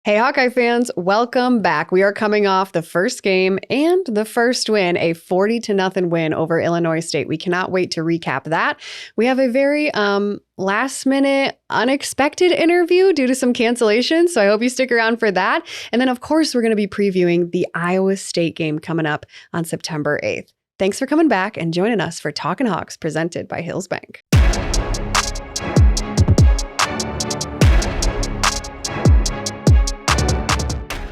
Hey, Hawkeye fans, welcome back. We are coming off the first game and the first win, a 40-0 win over Illinois State. We cannot wait to recap that. We have a very last minute unexpected interview due to some cancellations, so I hope you stick around for that. And then, of course, we're going to be previewing the Iowa State game coming up on September 8th. Thanks for coming back and joining us for Talkin Hawks presented by Hills Bank.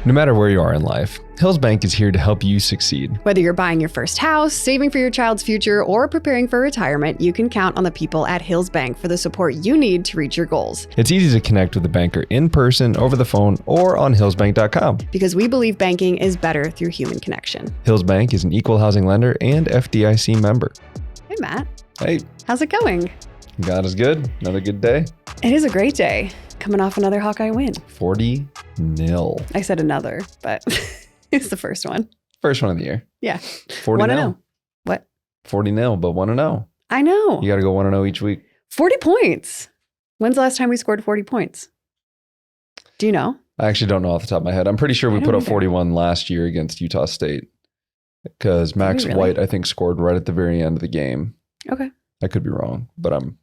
No matter where you are in life, Hills Bank is here to help you succeed. Whether you're buying your first house, saving for your child's future, or preparing for retirement, you can count on the people at Hills Bank for the support you need to reach your goals. It's easy to connect with a banker in person, over the phone, or on hillsbank.com. Because we believe banking is better through human connection. Hills Bank is an equal housing lender and FDIC member. Hey, Matt. Hey. How's it going? God is good. Another good day. It is a great day. Coming off another Hawkeye win. 40-0. I said another, but it's the first one. First one of the year. Yeah. 40-0. What? 40-0, but 1-0. I know. You got to go 1-0 each week. 40 points. When's the last time we scored 40 points? Do you know? I actually don't know off the top of my head. I'm pretty sure we put up 41 last year against Utah State because Max White, I think, scored right at the very end of the game. Okay. I could be wrong, but I'm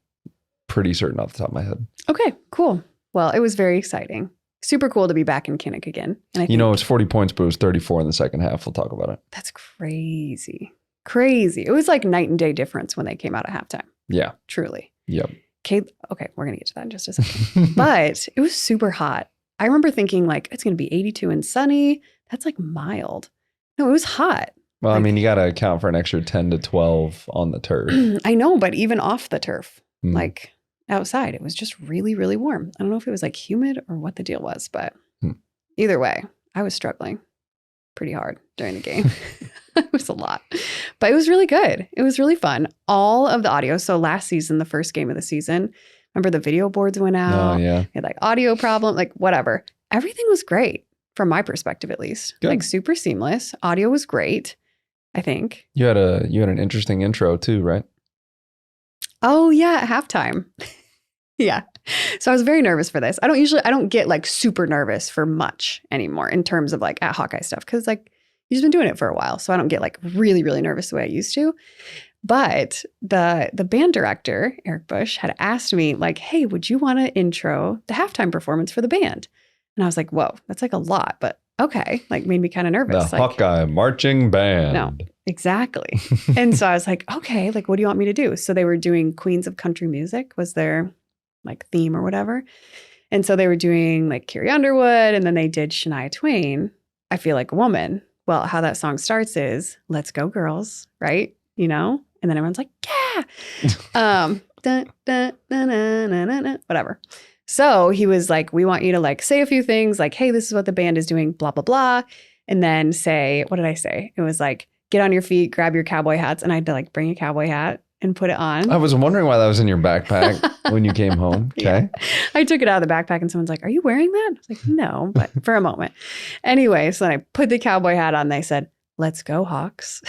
pretty certain off the top of my head. Okay, cool. Well, it was very exciting. Super cool to be back in Kinnick again. And I think, it's 40 points, but it was 34 in the second half. We'll talk about it. That's crazy. Crazy. It was like night and day difference when they came out at halftime. Yeah. Truly. Yep. Okay, we're going to get to that in just a second. But it was super hot. I remember thinking like, it's going to be 82 and sunny. That's like mild. No, it was hot. Well, I mean, you got to account for an extra 10 to 12 on the turf. I know, but even off the turf, like outside, it was just really, really warm. I don't know if it was like humid or what the deal was, but either way, I was struggling pretty hard during the game. It was a lot, but it was really good. It was really fun. All of the audio. So last season, the first game of the season, remember the video boards went out. Oh, yeah. We had like audio problem, like whatever. Everything was great from my perspective, at least. Good. Like super seamless. Audio was great, I think. You had an interesting intro too, right? Oh yeah, at halftime. Yeah. So I was very nervous for this. I don't get like super nervous for much anymore in terms of like at Hawkeye stuff. Cause like you've been doing it for a while. So I don't get like really, really nervous the way I used to. But the band director, Eric Bush, had asked me like, hey, would you want to intro the halftime performance for the band? And I was like, whoa, that's like a lot, but okay. Like made me kind of nervous. The like, Hawkeye marching band. No, exactly. And so I was like, okay, like what do you want me to do? So they were doing Queens of Country Music was their like theme or whatever. And so they were doing like Carrie Underwood and then they did Shania Twain, I Feel Like a Woman. Well, how that song starts is Let's Go Girls, right? You know? And then everyone's like, yeah. Dun, dun, dun, dun, dun, dun, dun, whatever. So he was like, we want you to like say a few things like, hey, this is what the band is doing, blah, blah, blah. And then say, what did I say? It was like, get on your feet, grab your cowboy hats. And I had to like bring a cowboy hat and put it on. I was wondering why that was in your backpack when you came home. Okay. Yeah. I took it out of the backpack and someone's like, are you wearing that? I was like, no, but for a moment. Anyway, so then I put the cowboy hat on. They said, let's go Hawks.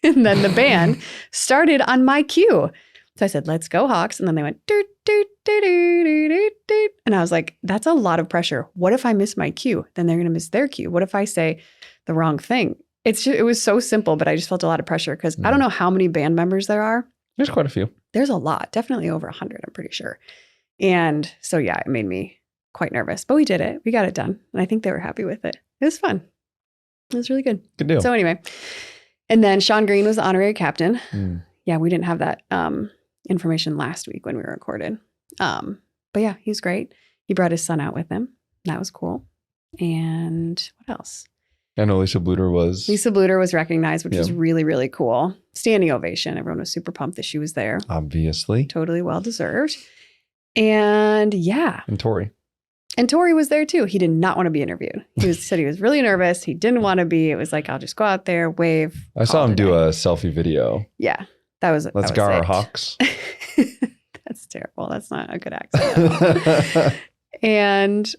And then the band started on my cue. So I said, let's go Hawks. And then they went, doot, doot, doot, doot, doot, doot, doot. And I was like, that's a lot of pressure. What if I miss my cue? Then they're going to miss their cue. What if I say the wrong thing? It was so simple, but I just felt a lot of pressure because I don't know how many band members there are. There's quite a few. There's a lot, definitely over 100, I'm pretty sure. And so, yeah, it made me quite nervous, but we did it. We got it done. And I think they were happy with it. It was fun. It was really good. Good deal. So anyway, and then Sean Green was the honorary captain. Yeah, we didn't have that information last week when we recorded. But yeah, he was great. He brought his son out with him. That was cool. And what else? I know Lisa Bluter was recognized, which was really, really cool. Standing ovation. Everyone was super pumped that she was there. Obviously. Totally well-deserved. And yeah. And Tori was there too. He did not want to be interviewed. He said he was really nervous. He didn't want to be. It was like, I'll just go out there, wave. I saw him do a selfie video. Yeah. Let's go our Hawks. That's terrible. That's not a good accent. And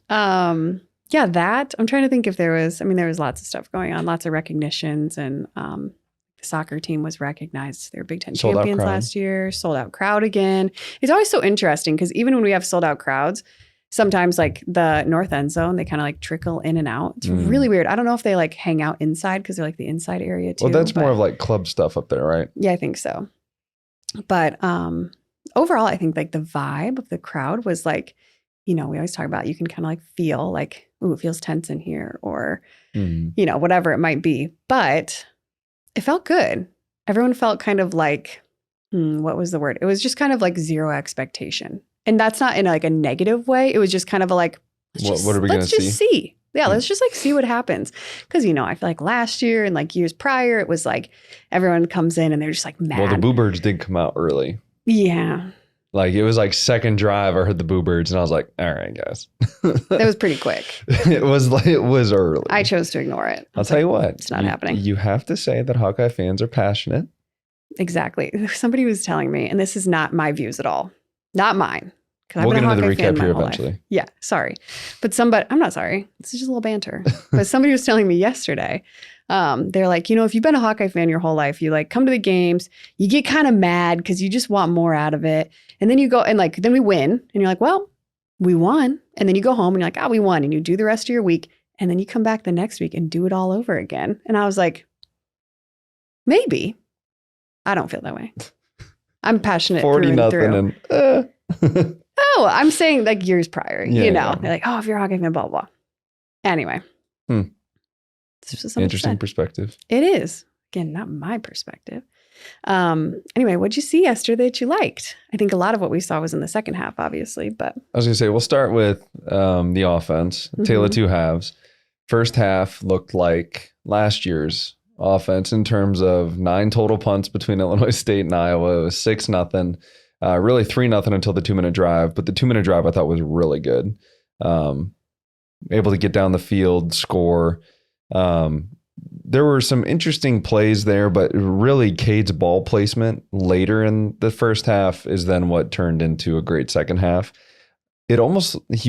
yeah, that I'm trying to think if there was lots of stuff going on, lots of recognitions, and the soccer team was recognized. They were Big Ten champions last year, sold out crowd again. It's always so interesting because even when we have sold out crowds, sometimes like the north end zone, they kind of like trickle in and out. It's really weird. I don't know if they like hang out inside because they're like the inside area too. Well, that's more of like club stuff up there, right? Yeah, I think so. But overall, I think like the vibe of the crowd was like, we always talk about, you can kind of like feel like, ooh, it feels tense in here, or, whatever it might be. But it felt good. Everyone felt kind of like, what was the word? It was just kind of like zero expectation. And that's not in like a negative way. It was just kind of a like, what are we going to see? Let's just see. Yeah, let's just like see what happens. Because, I feel like last year and like years prior, it was like everyone comes in and they're just like mad. Well, the VandeBergs did come out early. Yeah. Like it was like second drive, I heard the VandeBergs and I was like, all right, guys. That was pretty quick. It was early. I chose to ignore it. I'll tell you what. It's not happening. You have to say that Hawkeye fans are passionate. Exactly. Somebody was telling me, and this is not my views at all. Not mine. We'll get into the recap here eventually. Yeah, sorry. But I'm not sorry. This is just a little banter. But somebody was telling me yesterday, they're like, if you've been a Hawkeye fan your whole life, you like come to the games, you get kind of mad because you just want more out of it. And then you go and like, then we win. And you're like, well, we won. And then you go home and you're like, we won. And you do the rest of your week. And then you come back the next week and do it all over again. And I was like, maybe. I don't feel that way. I'm passionate 40 through and through. And Oh, I'm saying like years prior, Yeah. They're like, if you're a Hawkeye fan, blah, blah. Anyway. It's just interesting perspective. It is. Again, not my perspective. Anyway, what'd you see yesterday that you liked? I think a lot of what we saw was in the second half, obviously, but. I was going to say, we'll start with the offense. Tale of two halves. First half looked like last year's offense in terms of 9 total punts between Illinois State and Iowa. It was 6-0. Really 3-0 until the 2-minute drive. But the 2-minute drive I thought was really good. Able to get down the field, score. There were some interesting plays there, but really Cade's ball placement later in the first half is then what turned into a great second half. He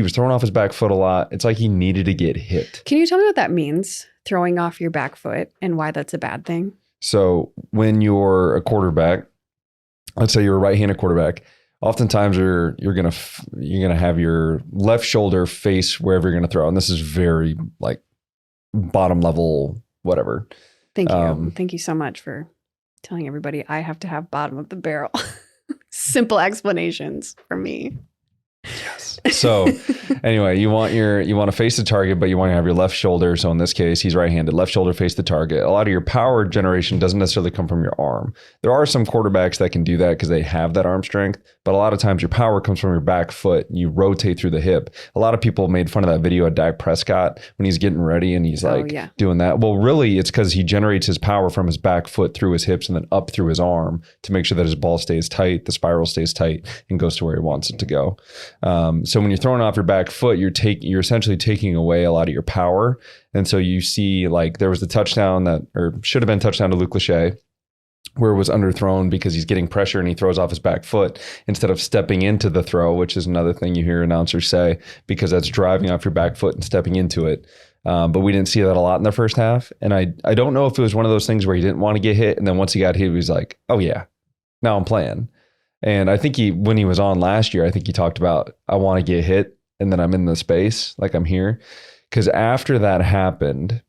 was throwing off his back foot a lot. It's like he needed to get hit. Can you tell me what that means, throwing off your back foot, and why that's a bad thing? So when you're a quarterback, let's say you're a right-handed quarterback, oftentimes you're gonna have your left shoulder face wherever you're gonna throw, and this is very like bottom level, whatever. Thank you. Thank you so much for telling everybody I have to have bottom of the barrel. Simple explanations for me. Yes. So anyway, you want to face the target, but you want to have your left shoulder. So in this case, he's right-handed. Left shoulder face the target. A lot of your power generation doesn't necessarily come from your arm. There are some quarterbacks that can do that because they have that arm strength, but a lot of times your power comes from your back foot. You rotate through the hip. A lot of people made fun of that video of Dak Prescott when he's getting ready and he's doing that. Well, really, it's because he generates his power from his back foot through his hips and then up through his arm to make sure that his ball stays tight, the spiral stays tight, and goes to where he wants it to go. So when you're throwing off your back foot, you're essentially taking away a lot of your power. And so you see, like, there was the touchdown or should have been touchdown to Luke Lachey, where it was underthrown because he's getting pressure and he throws off his back foot instead of stepping into the throw, which is another thing you hear announcers say, because that's driving off your back foot and stepping into it. But we didn't see that a lot in the first half. And I don't know if it was one of those things where he didn't want to get hit. And then once he got hit, he was like, oh yeah, now I'm playing. And I think when he was on last year, I think he talked about, I want to get hit and then I'm in the space, like I'm here. Because after that happened,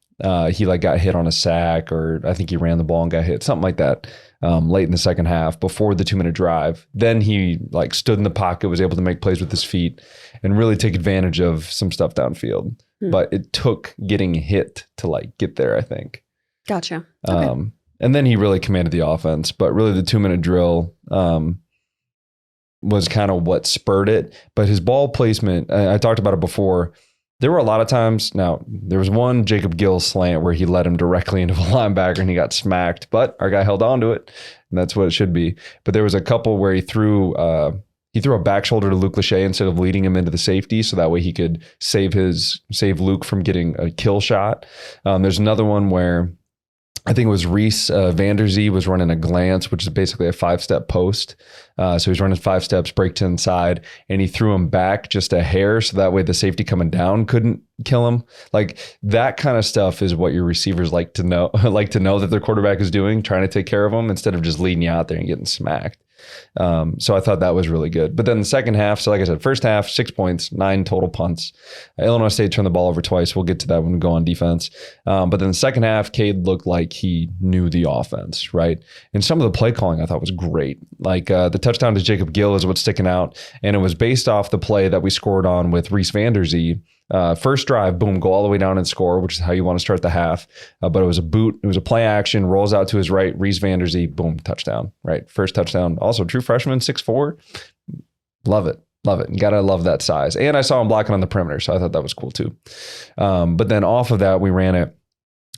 he like got hit on a sack, or I think he ran the ball and got hit, something like that, late in the second half before the 2-minute drive. Then he like stood in the pocket, was able to make plays with his feet and really take advantage of some stuff downfield. But it took getting hit to like get there, I think. Gotcha. Okay. And then he really commanded the offense, but really the 2-minute drill, was kind of what spurred it. But his ball placement, I talked about it before. There were a lot of times. Now, there was one Jacob Gill slant where he led him directly into a linebacker and he got smacked, but our guy held on to it, and that's what it should be. But there was a couple where he threw a back shoulder to Luke Lachey instead of leading him into the safety, so that way he could save Luke from getting a kill shot. There's another one where I think it was Reese Vanderzee was running a glance, which is basically a 5-step post. So he's running 5 steps, break to inside, and he threw him back just a hair, so that way the safety coming down couldn't kill him. Like that kind of stuff is what your receivers like to know that their quarterback is doing, trying to take care of them instead of just leading you out there and getting smacked. So I thought that was really good. But then the second half, so like I said, first half, 6 points, 9 total punts. Illinois State turned the ball over twice. We'll get to that when we go on defense. But then the second half, Cade looked like he knew the offense, right? And some of the play calling I thought was great. Like the touchdown to Jacob Gill is what's sticking out. And it was based off the play that we scored on with Reese VandeBergs. First drive, boom, go all the way down and score, which is how you want to start the half. But it was a boot. It was a play action, rolls out to his right, Reese VandeBergs, boom, touchdown, right? First touchdown. Also, true freshman, 6'4". Love it. Love it. You got to love that size. And I saw him blocking on the perimeter, so I thought that was cool too. But then off of that, we ran it.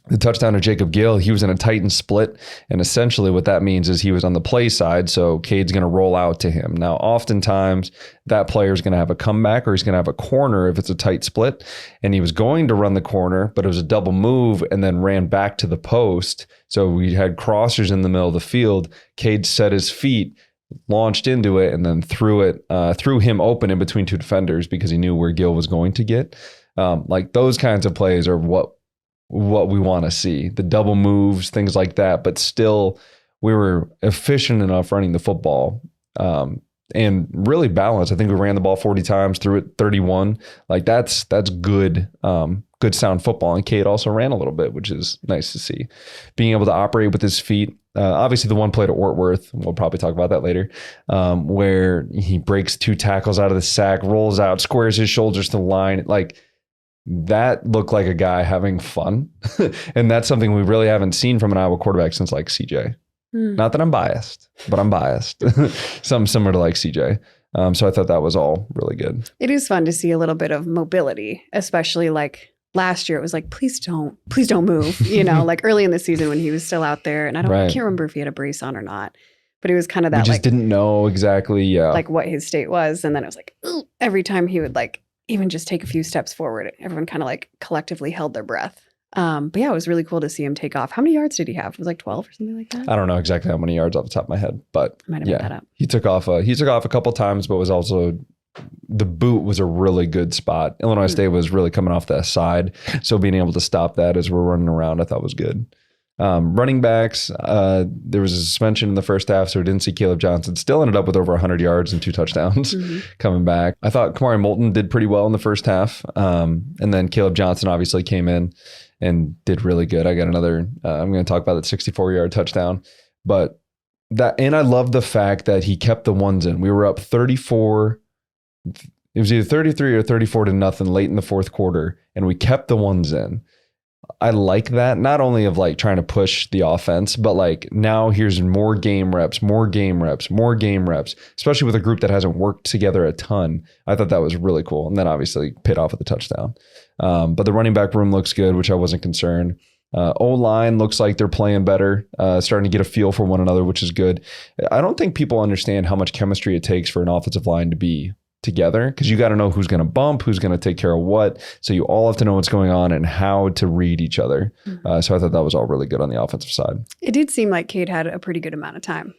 The touchdown to Jacob Gill, he was in a Titan split. And essentially what that means is he was on the play side. So Cade's going to roll out to him. Now, oftentimes that player is going to have a comeback or he's going to have a corner if it's a tight split. And he was going to run the corner, but it was a double move and then ran back to the post. So we had crossers in the middle of the field. Cade set his feet, launched into it, and then threw him open in between two defenders because he knew where Gill was going to get. Like those kinds of plays are what we want to see, the double moves, things like that. But still, we were efficient enough running the football and really balanced. I think we ran the ball 40 times, threw it 31. Like that's good, good sound football. And Cade also ran a little bit, which is nice to see. Being able to operate with his feet. Obviously, the one play to Ortworth, we'll probably talk about that later, where he breaks 2 tackles out of the sack, rolls out, squares his shoulders to the line. Like, that looked like a guy having fun. And that's something we really haven't seen from an Iowa quarterback since like CJ. Not that I'm biased, but I'm biased. Something similar to like CJ. So I thought that was all really good. It is fun to see a little bit of mobility, especially like last year. It was like, please don't move. You know, like early in the season when he was still out there. And I can't remember if he had a brace on or not. But it was kind of that, we just didn't know exactly, like what his state was. And then it was like, ooh, every time he would like even just take a few steps forward, everyone kind of like collectively held their breath. But yeah, it was really cool to see him take off. How many yards did he have? It was like 12 or something like that. I don't know exactly how many yards off the top of my head, but I might have made that up. He took off a couple times, but was also, the boot was a really good spot. Illinois State was really coming off that side. So being able to stop that as we're running around, I thought was good. Running backs, there was a suspension in the first half, so we didn't see Caleb Johnson. Still ended up with over 100 yards and 2 touchdowns coming back. I thought Kamari Moulton did pretty well in the first half. And then Caleb Johnson obviously came in and did really good. I got another, I'm going to talk about that 64-yard touchdown. But and I love the fact that he kept the ones in. We were up 34. It was either 33 or 34 to nothing late in the fourth quarter, and we kept the ones in. I like that, not only of like trying to push the offense, but like now here's more game reps, especially with a group that hasn't worked together a ton. I thought that was really cool. And then obviously paid off with the touchdown. But the running back room looks good, which I wasn't concerned. O-line looks like they're playing better, starting to get a feel for one another, which is good. I don't think people understand how much chemistry it takes for an offensive line to be together, because you got to know who's going to bump, who's going to take care of what. So you all have to know what's going on and how to read each other. So I thought that was all really good on the offensive side. It did seem like Cade had a pretty good amount of time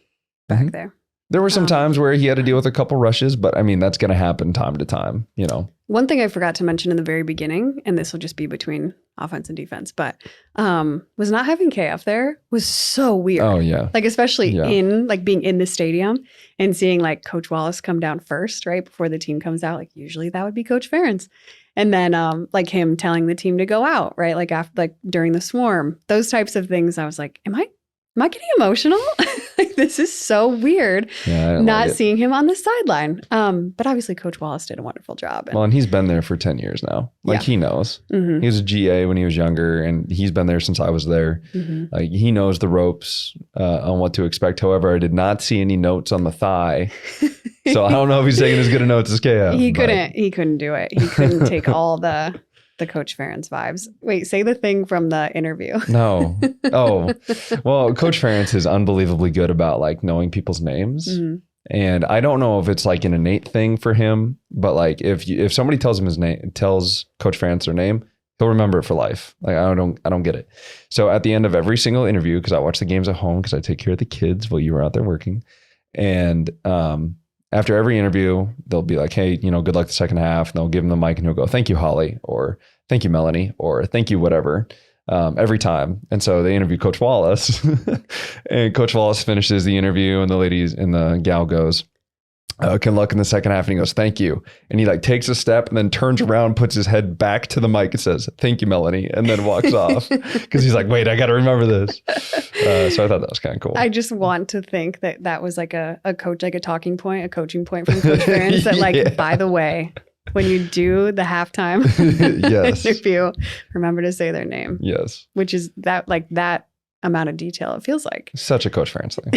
back there. There were some times where he had to deal with a couple rushes, but I mean, that's going to happen time to time, you know. One thing I forgot to mention in the very beginning, and this will just be between offense and defense, but was not having KF there was so weird. Oh, yeah. Like, especially in, like, being in the stadium and seeing, like, Coach Wallace come down first, right, before the team comes out. Like, usually that would be Coach Ferentz. And then, like, him telling the team to go out, right, like, after, like, during the swarm. Those types of things, I was like, am I getting emotional? Like, this is so weird not seeing him on the sideline. But obviously Coach Wallace did a wonderful job. And he's been there for 10 years now. Like, he knows. He was a GA when he was younger, and he's been there since I was there. Like, he knows the ropes on what to expect. However, I did not see any notes on the thigh. So I don't know if he's taking as good a notes as KF. He couldn't do it. He couldn't take all the Coach Ferentz vibes. Wait, say the thing from the interview. No. Oh, well, Coach Ferentz is unbelievably good about like knowing people's names. And I don't know if it's like an innate thing for him, but like if somebody tells him his name, tells Coach Ferentz their name, he'll remember it for life. Like, I don't get it. So at the end of every single interview, because I watch the games at home because I take care of the kids while you were out there working. And after every interview, they'll be like, hey, you know, good luck the second half. And they'll give him the mic and he'll go, thank you, Holly, or thank you, Melanie, or thank you, whatever. every time. And so they interview Coach Wallace and Coach Wallace finishes the interview and the gal goes, can luck in the second half. And he goes, thank you. And he like takes a step and then turns around, puts his head back to the mic and says, thank you, Melanie. And then walks off because he's like, wait, I got to remember this. So I thought that was kind of cool. I just want to think that was like a coach, like a coaching point from Coach Ferentz that like, by the way, when you do the halftime interview, remember to say their name. Yes. Which is that amount of detail, it feels like. Such a Coach Ferentz thing.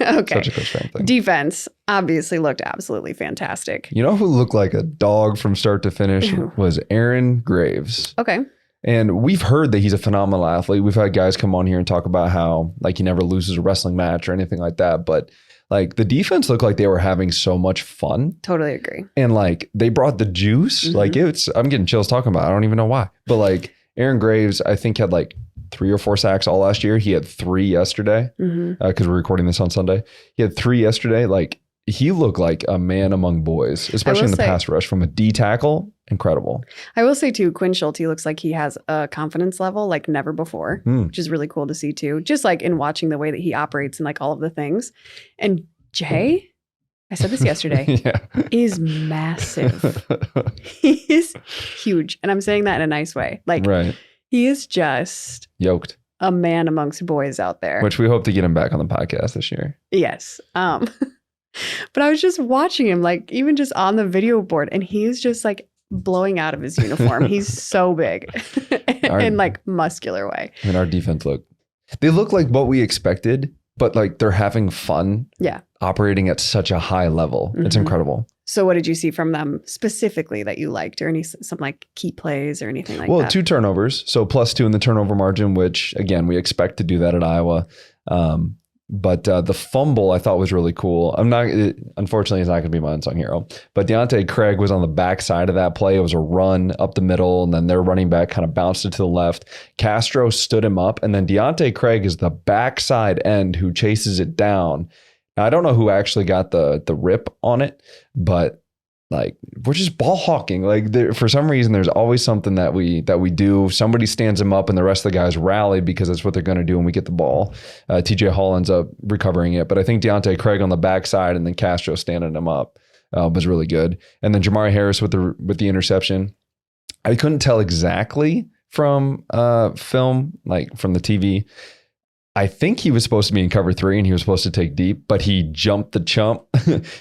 Okay. Such a Coach Ferentz thing. Defense obviously looked absolutely fantastic. You know who looked like a dog from start to finish was Aaron Graves. Okay. And we've heard that he's a phenomenal athlete. We've had guys come on here and talk about how like he never loses a wrestling match or anything like that. But like the defense looked like they were having so much fun. Totally agree. And like they brought the juice. Like I'm getting chills talking about it. I don't even know why. But like Aaron Graves, I think had like 3 or 4 sacks all last year. He had 3 yesterday because we're recording this on Sunday. He had 3 yesterday. Like he looked like a man among boys, especially in the pass rush from a D tackle. Incredible. I will say too, Quinn Schulte looks like he has a confidence level like never before, which is really cool to see too. Just like in watching the way that he operates and like all of the things. And Jay, I said this yesterday, is massive. He is huge. And I'm saying that in a nice way. Like he is just yoked. A man amongst boys out there. Which we hope to get him back on the podcast this year. Yes. But I was just watching him, like even just on the video board, and he's just like blowing out of his uniform. He's so big in like muscular way. I mean, our defense they look like what we expected, but like they're having fun. Yeah. Operating at such a high level. It's incredible. So what did you see from them specifically that you liked, or some like key plays or anything like that? Well, 2 turnovers. So +2 in the turnover margin, which again, we expect to do that at Iowa. But the fumble I thought was really cool. Unfortunately, it's not going to be my unsung hero. But Deontay Craig was on the backside of that play. It was a run up the middle, and then their running back kind of bounced it to the left. Castro stood him up, and then Deontay Craig is the backside end who chases it down. Now, I don't know who actually got the rip on it, but like we're just ball hawking. Like for some reason, there's always something that we do. Somebody stands him up, and the rest of the guys rally because that's what they're going to do when we get the ball. TJ Hall ends up recovering it, but I think Deontay Craig on the backside and then Castro standing him up was really good. And then Jamari Harris with the interception. I couldn't tell exactly from film, like from the TV. I think he was supposed to be in cover 3 and he was supposed to take deep, but he jumped the chump.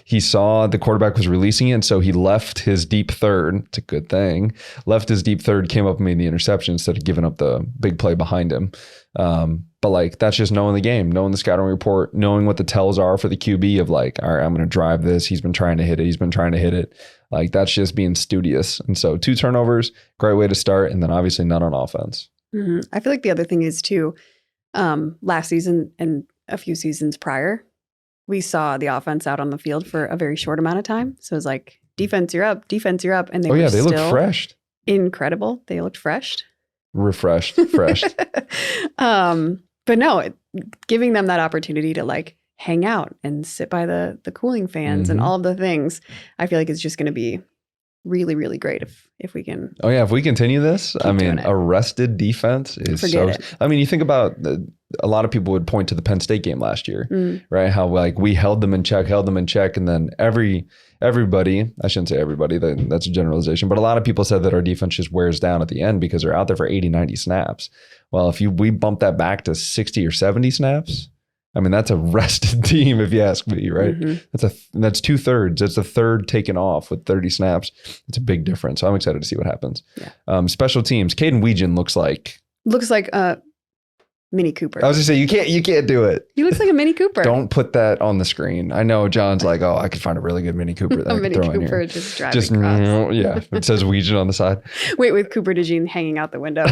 He saw the quarterback was releasing it, and so he left his deep third. It's a good thing. Left his deep third, came up and made the interception instead of giving up the big play behind him. But like that's just knowing the game, knowing the scouting report, knowing what the tells are for the QB of like, all right, I'm going to drive this. He's been trying to hit it. Like that's just being studious. And so 2 turnovers, great way to start. And then obviously none on offense. I feel like the other thing is too, last season and a few seasons prior, we saw the offense out on the field for a very short amount of time. So it was like, defense, you're up. And they they looked fresh. Incredible. They looked fresh. Refreshed. But no, giving them that opportunity to like hang out and sit by the cooling fans and all of the things, I feel like it's just going to be really, really great if we can. Oh yeah, if we continue this, I mean, a rested defense is I mean, you think about a lot of people would point to the Penn State game last year, right? How like we held them in check, and then everybody, I shouldn't say everybody, that's a generalization, but a lot of people said that our defense just wears down at the end because they're out there for 80, 90 snaps. Well, if we bump that back to 60 or 70 snaps, I mean, that's a rested team, if you ask me, right? That's 2/3. That's a third taken off with 30 snaps. It's a big difference. So I'm excited to see what happens. Yeah. Special teams. Caden Weegan looks like Mini Cooper. I was gonna say you can't do it. He looks like a Mini Cooper. Don't put that on the screen. I know John's like, oh, I could find a really good Mini Cooper that I could throw in here. Cooper just driving across. Yeah, it says Weegan on the side. Wait, with Cooper DeJean hanging out the window.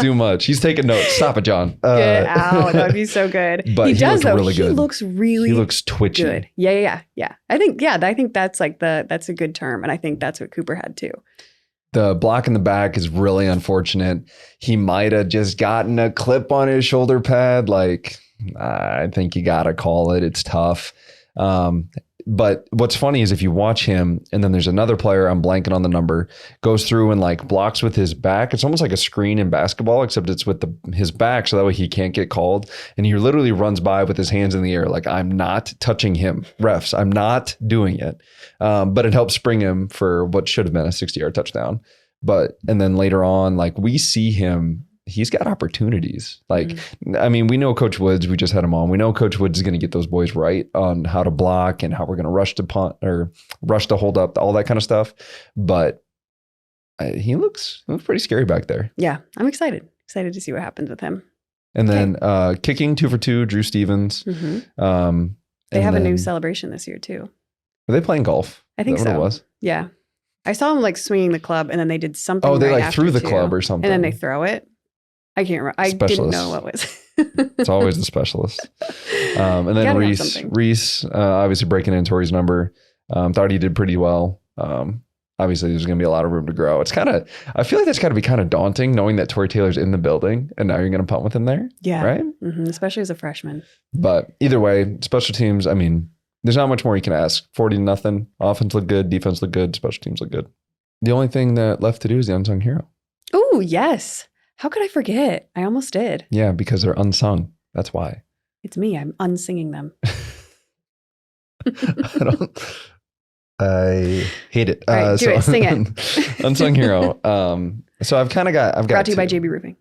Too much. He's taking notes. Stop it, John. Get out. That'd be so good. But he does though. Really good. He looks twitchy. Good. Yeah. I think that's like that's a good term, and I think that's what Cooper had too. The block in the back is really unfortunate. He might have just gotten a clip on his shoulder pad. Like, I think you got to call it. It's tough. But what's funny is if you watch him and then there's another player, I'm blanking on the number, goes through and like blocks with his back. It's almost like a screen in basketball, except it's with his back. So that way he can't get called. And he literally runs by with his hands in the air. Like, I'm not touching him, refs. I'm not doing it. But it helps spring him for what should have been a 60-yard touchdown. And then later on, like we see him, he's got opportunities. Like, I mean, we know Coach Woods, we just had him on. We know Coach Woods is going to get those boys right on how to block and how we're going to rush to punt or rush to hold up, all that kind of stuff. But he looks pretty scary back there. Yeah, I'm excited to see what happens with him. And then kicking 2 for 2, Drew Stevens. Mm-hmm. They have a new celebration this year too. Are they playing golf? I think so. What it was? Yeah. I saw them like swinging the club and then they did something. Oh, they right like threw the too, club or something. And then they throw it. I can't remember. I didn't know what was. It's always the specialist. And then Reese, obviously breaking in Tori's number. Thought he did pretty well. Obviously, there's going to be a lot of room to grow. It's kind of, I feel like that's got to be kind of daunting knowing that Tory Taylor's in the building and now you're going to punt with him there. Yeah. Right? Mm-hmm. Especially as a freshman. But either way, special teams, I mean, there's not much more you can ask. 40-0. Offense look good. Defense look good. Special teams look good. The only thing that left to do is the unsung hero. Oh, yes. How could I forget? I almost did. Yeah, because they're unsung. That's why. It's me. I'm unsinging them. I hate it. All right, do it. Sing it. Unsung hero. So I've got brought to you by JB Roofing.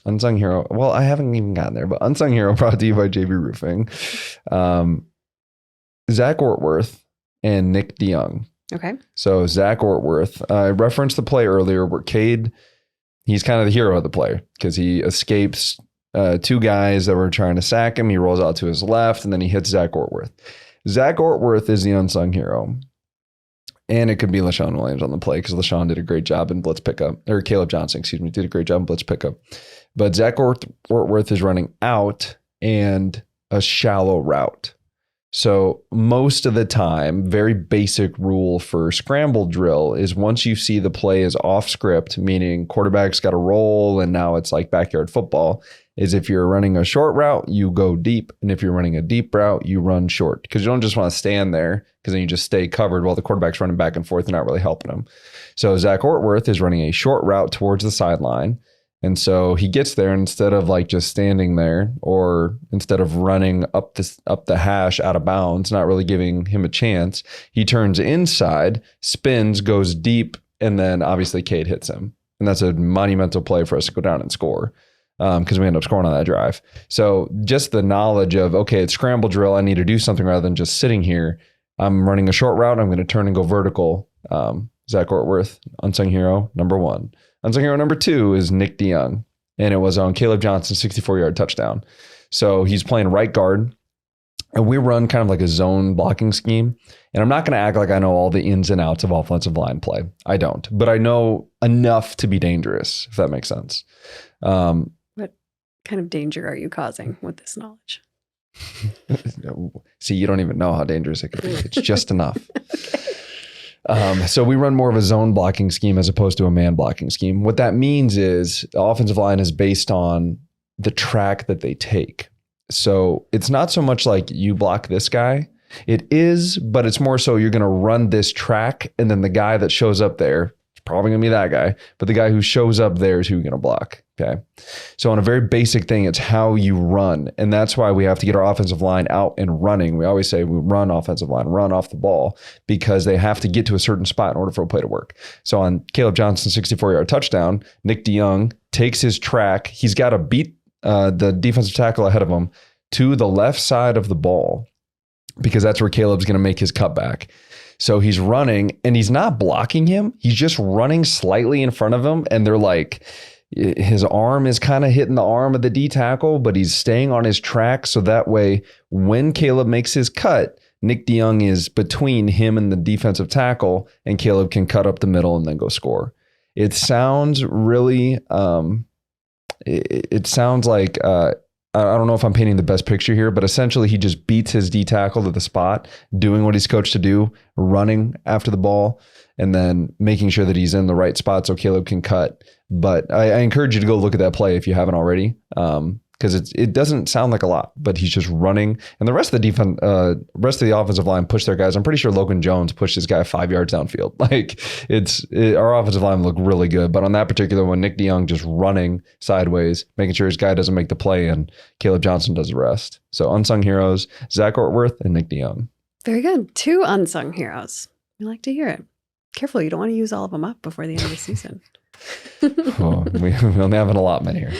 Unsung hero. Well, I haven't even gotten there, but unsung hero brought to you by JB Roofing. Zach Ortworth and Nick DeYoung. Okay. So Zach Ortworth, I referenced the play earlier where Cade, he's kind of the hero of the play because he escapes 2 guys that were trying to sack him. He rolls out to his left and then he hits Zach Ortworth. Zach Ortworth is the unsung hero. And it could be LaShawn Williams on the play because LaShawn did a great job in blitz pickup. Or Caleb Johnson, did a great job in blitz pickup. But Zach Ortworth is running out and a shallow route. So most of the time, very basic rule for scramble drill is once you see the play is off script, meaning quarterback's got a roll and now it's like backyard football, is if you're running a short route, you go deep. And if you're running a deep route, you run short because you don't just want to stand there because then you just stay covered while the quarterback's running back and forth and not really helping him. So Zach Ortworth is running a short route towards the sideline. And so he gets there instead of like just standing there or instead of running up the hash out of bounds, not really giving him a chance, he turns inside, spins, goes deep, and then obviously Cade hits him. And that's a monumental play for us to go down and score because we end up scoring on that drive. So just the knowledge of, okay, it's scramble drill. I need to do something rather than just sitting here. I'm running a short route. I'm going to turn and go vertical. Zach Ortworth, unsung hero, number 1. Unsung hero number 2 is Nick DeYoung, and it was on Caleb Johnson's 64-yard touchdown. So he's playing right guard, and we run kind of like a zone blocking scheme. And I'm not going to act like I know all the ins and outs of offensive line play. I don't, but I know enough to be dangerous, if that makes sense. What kind of danger are you causing with this knowledge? See, you don't even know how dangerous it could be. It's just enough. So we run more of a zone blocking scheme as opposed to a man blocking scheme. What that means is the offensive line is based on the track that they take. So it's not so much like you block this guy. It is, but it's more so you're going to run this track and then the guy that shows up there, it's probably going to be that guy, but the guy who shows up there is who you're going to block. Okay. So on a very basic thing, it's how you run. And that's why we have to get our offensive line out and running. We always say we run offensive line, run off the ball because they have to get to a certain spot in order for a play to work. So on Caleb Johnson's 64-yard touchdown, Nick DeYoung takes his track. He's got to beat the defensive tackle ahead of him to the left side of the ball because that's where Caleb's going to make his cutback. So he's running and he's not blocking him. He's just running slightly in front of him. And they're like, his arm is kind of hitting the arm of the D tackle, but he's staying on his track. So that way, when Caleb makes his cut, Nick DeYoung is between him and the defensive tackle, and Caleb can cut up the middle and then go score. It sounds really, it sounds like, I don't know if I'm painting the best picture here, but essentially he just beats his D tackle to the spot, doing what he's coached to do, running after the ball, and then making sure that he's in the right spot so Caleb can cut. But I encourage you to go look at that play if you haven't already, because it doesn't sound like a lot, but he's just running. And the rest of the rest of the offensive line push their guys. I'm pretty sure Logan Jones pushed his guy 5 yards downfield. Like our offensive line looked really good, but on that particular one, Nick DeYoung just running sideways, making sure his guy doesn't make the play, and Caleb Johnson does the rest. So unsung heroes, Zach Ortworth and Nick DeYoung. Very good. 2 unsung heroes. We like to hear it. Careful, you don't want to use all of them up before the end of the season. We only have an allotment here.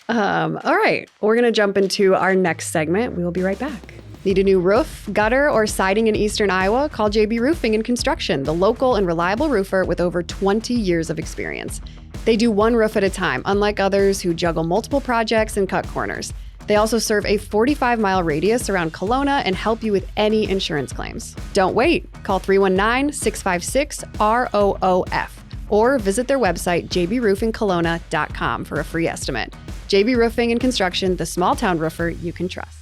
All right, we're going to jump into our next segment. We will be right back. Need a new roof, gutter, or siding in Eastern Iowa? Call JB Roofing and Construction, the local and reliable roofer with over 20 years of experience. They do one roof at a time, unlike others who juggle multiple projects and cut corners. They also serve a 45-mile radius around Kelowna and help you with any insurance claims. Don't wait. Call 319-656-ROOF or visit their website, jbroofingkelowna.com, for a free estimate. JB Roofing and Construction, the small town roofer you can trust.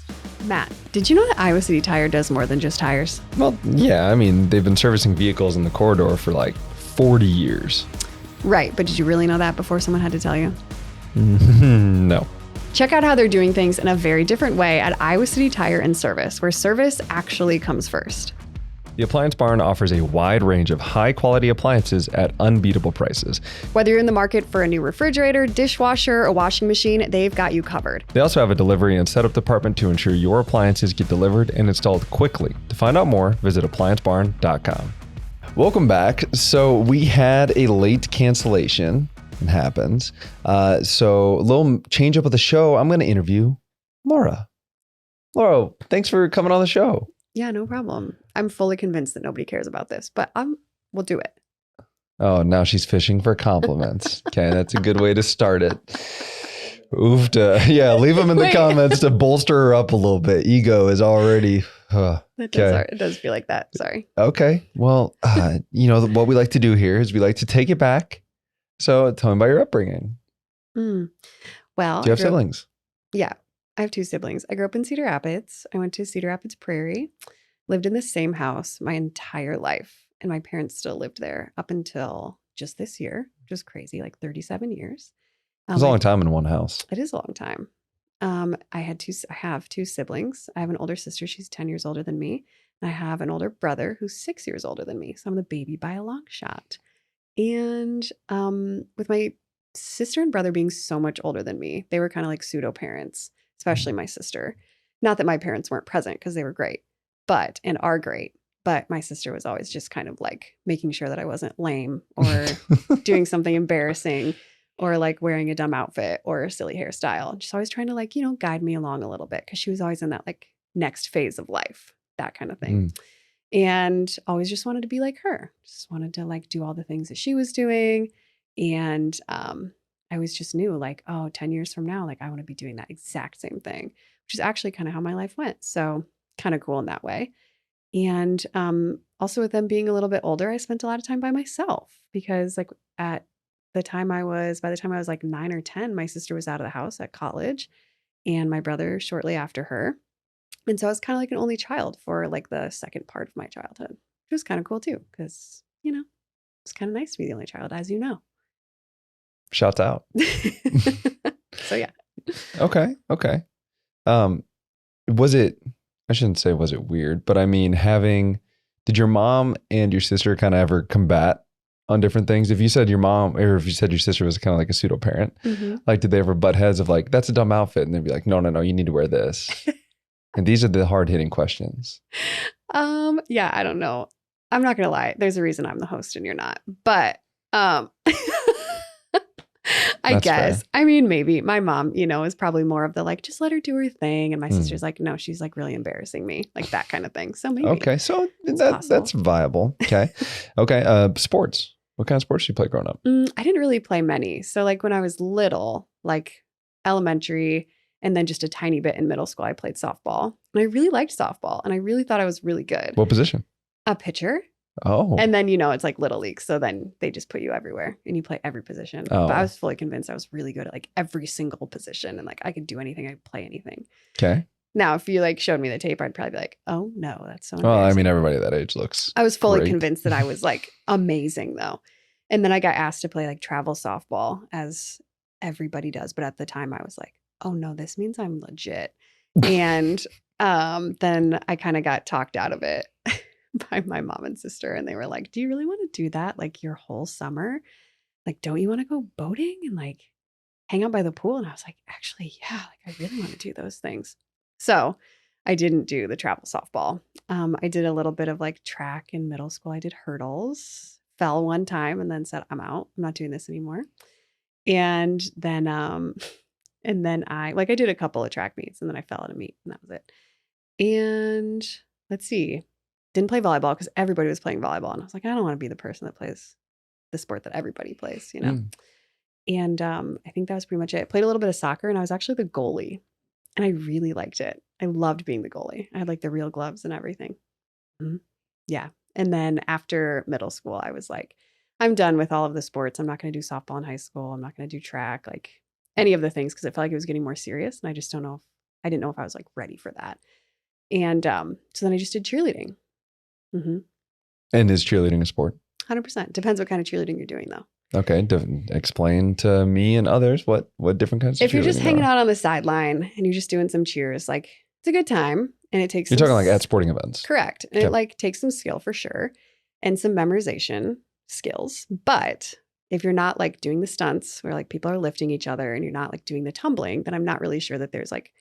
Matt, did you know that Iowa City Tire does more than just tires? Well, yeah. I mean, they've been servicing vehicles in the corridor for like 40 years. Right, but did you really know that before someone had to tell you? No. Check out how they're doing things in a very different way at Iowa City Tire and Service, where service actually comes first. The Appliance Barn offers a wide range of high-quality appliances at unbeatable prices. Whether you're in the market for a new refrigerator, dishwasher, or washing machine, they've got you covered. They also have a delivery and setup department to ensure your appliances get delivered and installed quickly. To find out more, visit appliancebarn.com. Welcome back. So we had a late cancellation. It happens. So a little change up of the show. I'm going to interview Laura. Laura, thanks for coming on the show. Yeah, no problem. I'm fully convinced that nobody cares about this, but we'll do it. Oh, now she's fishing for compliments. Okay, that's a good way to start it. Oofta. Yeah, leave them in the comments to bolster her up a little bit. Ego is already... It does feel like that. Sorry. Okay. Well, what we like to do here is we like to take it back. So tell me about your upbringing. Well, do you have siblings? Yeah, I have 2 siblings. I grew up in Cedar Rapids. I went to Cedar Rapids Prairie, lived in the same house my entire life. And my parents still lived there up until just this year, which is crazy, like 37 years. It's a long time in one house. It is a long time. I have 2 siblings. I have an older sister. She's 10 years older than me. And I have an older brother who's 6 years older than me. So I'm the baby by a long shot. And with my sister and brother being so much older than me, they were kind of like pseudo parents, especially my sister. Not that my parents weren't present because they were great, and are great. But my sister was always just kind of like making sure that I wasn't lame or doing something embarrassing or like wearing a dumb outfit or a silly hairstyle. Just always trying to guide me along a little bit because she was always in that like next phase of life, that kind of thing. And always just wanted to be like her. Just wanted to like do all the things that she was doing. And I always just knew 10 years from now, I want to be doing that exact same thing, which is actually kind of how my life went. So kind of cool in that way. And also with them being a little bit older, I spent a lot of time by myself because by the time I was 9 or 10, my sister was out of the house at college and my brother shortly after her. And so I was kind of like an only child for the second part of my childhood, which was kind of cool too, because, it's kind of nice to be the only child, as you know. Shouts out. So, yeah. Okay. I shouldn't say was it weird, but I mean, did your mom and your sister kind of ever combat on different things? If you said your mom, or if you said your sister was kind of like a pseudo parent, did they ever butt heads of that's a dumb outfit? And they'd be like, no, you need to wear this. And these are the hard hitting questions. Yeah, I don't know. I'm not going to lie. There's a reason I'm the host and you're not, but, I guess. Fair. I mean, maybe my mom, is probably more of the just let her do her thing. And my sister's like, no, she's really embarrassing me, that kind of thing. So maybe. Okay. So that's viable. Okay. Okay. Sports. What kind of sports did you play growing up? I didn't really play many. So when I was little, elementary, and then just a tiny bit in middle school, I played softball. And I really liked softball. And I really thought I was really good. What position? A pitcher. Oh. And then, it's little league. So then they just put you everywhere and you play every position. Oh. But I was fully convinced I was really good at every single position. And I could do anything. I could play anything. Okay. Now, if you showed me the tape, I'd probably be like, oh no, that's so embarrassing. Well, I mean, everybody that age looks I was fully convinced that I was amazing though. And then I got asked to play travel softball as everybody does. But at the time I was like, oh no, this means I'm legit. And then I kind of got talked out of it by my mom and sister. And they were like, do you really want to do that? Like your whole summer? Like, don't you want to go boating and like hang out by the pool? And I was like, actually, yeah, like I really want to do those things. So I didn't do the travel softball. I did a little bit of like track in middle school. I did hurdles, fell one time and then said, I'm out. I'm not doing this anymore. And then I did a couple of track meets and then I fell at a meet and that was it. And let's see, didn't play volleyball because everybody was playing volleyball. And I was like, I don't want to be the person that plays the sport that everybody plays, you know? And I think that was pretty much it. I played a little bit of soccer and I was actually the goalie and I really liked it. I loved being the goalie. I had like the real gloves and everything. Yeah. And then after middle school, I was like, I'm done with all of the sports. I'm not going to do softball in high school. I'm not going to do track, like any of the things, because I felt like it was getting more serious. And I just I didn't know if I was like ready for that. And so then I just did cheerleading. And is cheerleading a sport? 100%. Depends what kind of cheerleading you're doing, though. Okay. Explain to me and others what different kinds of cheerleading If you're just hanging are. out on the sideline and you're just doing some cheers, like it's a good time. And it takes You're talking like at sporting events. Correct. And Okay. it like takes some skill for sure and some memorization skills. But if you're not like doing the stunts where like people are lifting each other and you're not like doing the tumbling, then I'm not really sure that there's like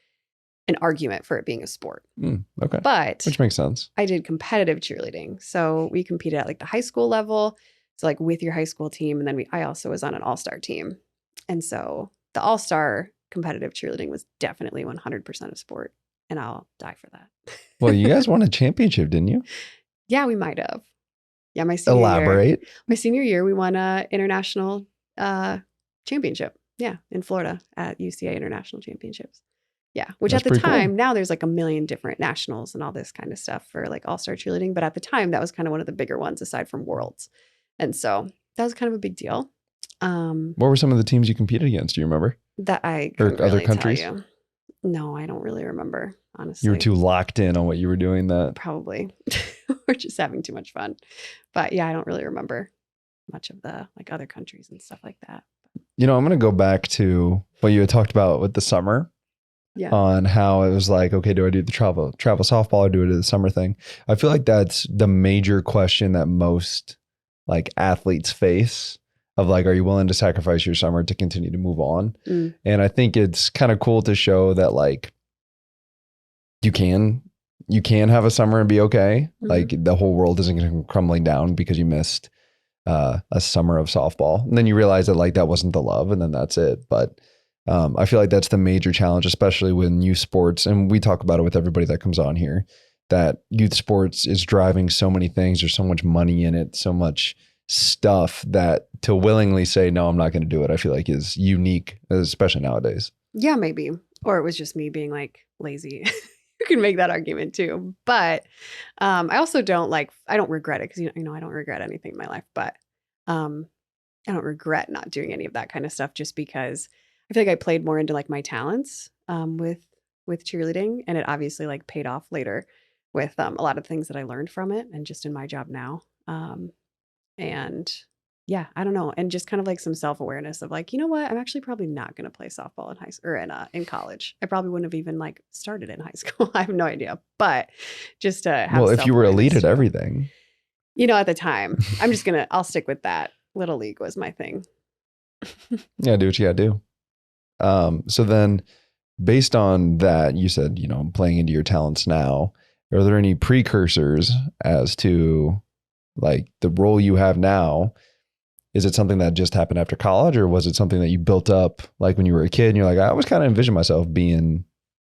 an argument for it being a sport. Okay. But which makes sense. I did competitive cheerleading. So we competed at like the high school level. So like with your high school team. And then I also was on an all-star team. And so the all-star competitive cheerleading was definitely 100% a sport. And I'll die for that. Well, you guys won a championship, didn't you? Yeah, we might have. Yeah, my senior year. Elaborate. My senior year, we won a international championship. Yeah, in Florida at UCA International Championships. Yeah, which That's at the pretty time, cool. now there's like a million different nationals and all this kind of stuff for like all-star cheerleading. But at the time, that was kind of one of the bigger ones aside from Worlds. And so that was kind of a big deal. What were some of the teams you competed against? Do you remember? That I Or couldn't other really countries? tell you. No, I don't really remember, honestly. You were too locked in on what you were doing that. Probably. We're just having too much fun. But yeah, I don't really remember much of the like other countries and stuff like that. You know, I'm going to go back to what you had talked about with the summer. Yeah. On how it was like, okay, do I do the travel softball or do I do the summer thing? I feel like that's the major question that most like athletes face of like, are you willing to sacrifice your summer to continue to move on? And I think it's kind of cool to show that like you can have a summer and be okay. Like the whole world isn't going to come crumbling down because you missed a summer of softball. And then you realize that like that wasn't the love and then that's it. But I feel like that's the major challenge, especially with youth sports. And we talk about it with everybody that comes on here, that youth sports is driving so many things. There's so much money in it, so much stuff that to willingly say, no, I'm not going to do it, I feel like is unique, especially nowadays. Yeah, maybe. Or it was just me being like lazy. You can make that argument too. But I also I don't regret it because, you know, I don't regret anything in my life, but I don't regret not doing any of that kind of stuff just because I feel like I played more into like my talents with cheerleading, and it obviously like paid off later with a lot of things that I learned from it and just in my job now. And yeah, I don't know. And just kind of like some self-awareness of like, you know what, I'm actually probably not going to play softball in high school or in college. I probably wouldn't have even like started in high school. I have no idea, but just to have if you were elite at too. everything, you know, at the time, I'll stick with that. Little League was my thing. Yeah, do what you got to do. So then based on that, you said, you know, playing into your talents now, are there any precursors as to like the role you have now? Is it something that just happened after college, or was it something that you built up like when you were a kid and you're like, I always kind of envision myself being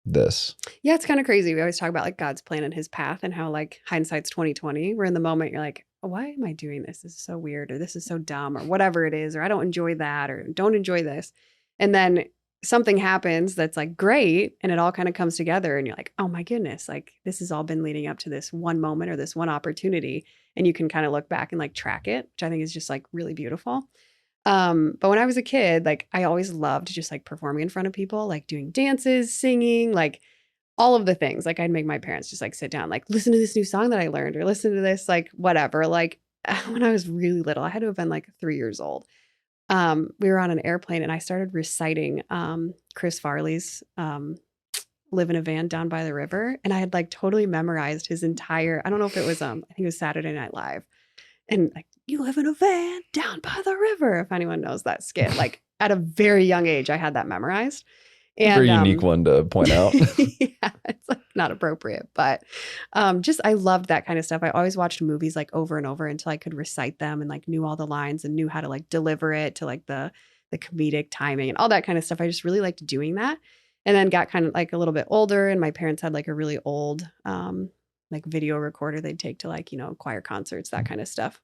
this? Yeah, it's kind of crazy. We always talk about like God's plan and his path and how like hindsight's 2020, where in the moment you're like, why am I doing this? This is so weird, or this is so dumb, or whatever it is, or I don't enjoy that, or don't enjoy this. And then something happens that's like great, and it all kind of comes together and you're like, oh my goodness, like this has all been leading up to this one moment or this one opportunity. And you can kind of look back and like track it, which I think is just like really beautiful. But when I was a kid, like I always loved just like performing in front of people, like doing dances, singing, like all of the things. Like I'd make my parents just like sit down, like listen to this new song that I learned, or listen to this, like whatever. Like when I was really little, I had to have been like 3 years old. we were on an airplane and I started reciting Chris Farley's Live in a Van Down by the River. And I had like totally memorized his entire, I don't know if it was, I think it was Saturday Night Live. And like, you live in a van down by the river. If anyone knows that skit, like at a very young age, I had that memorized. And, very unique one to point out. Yeah, it's like not appropriate, but just I loved that kind of stuff. I always watched movies like over and over until I could recite them and like knew all the lines and knew how to like deliver it to like the comedic timing and all that kind of stuff. I just really liked doing that. And then got kind of like a little bit older, and my parents had like a really old like video recorder they'd take to like, choir concerts, that kind of stuff.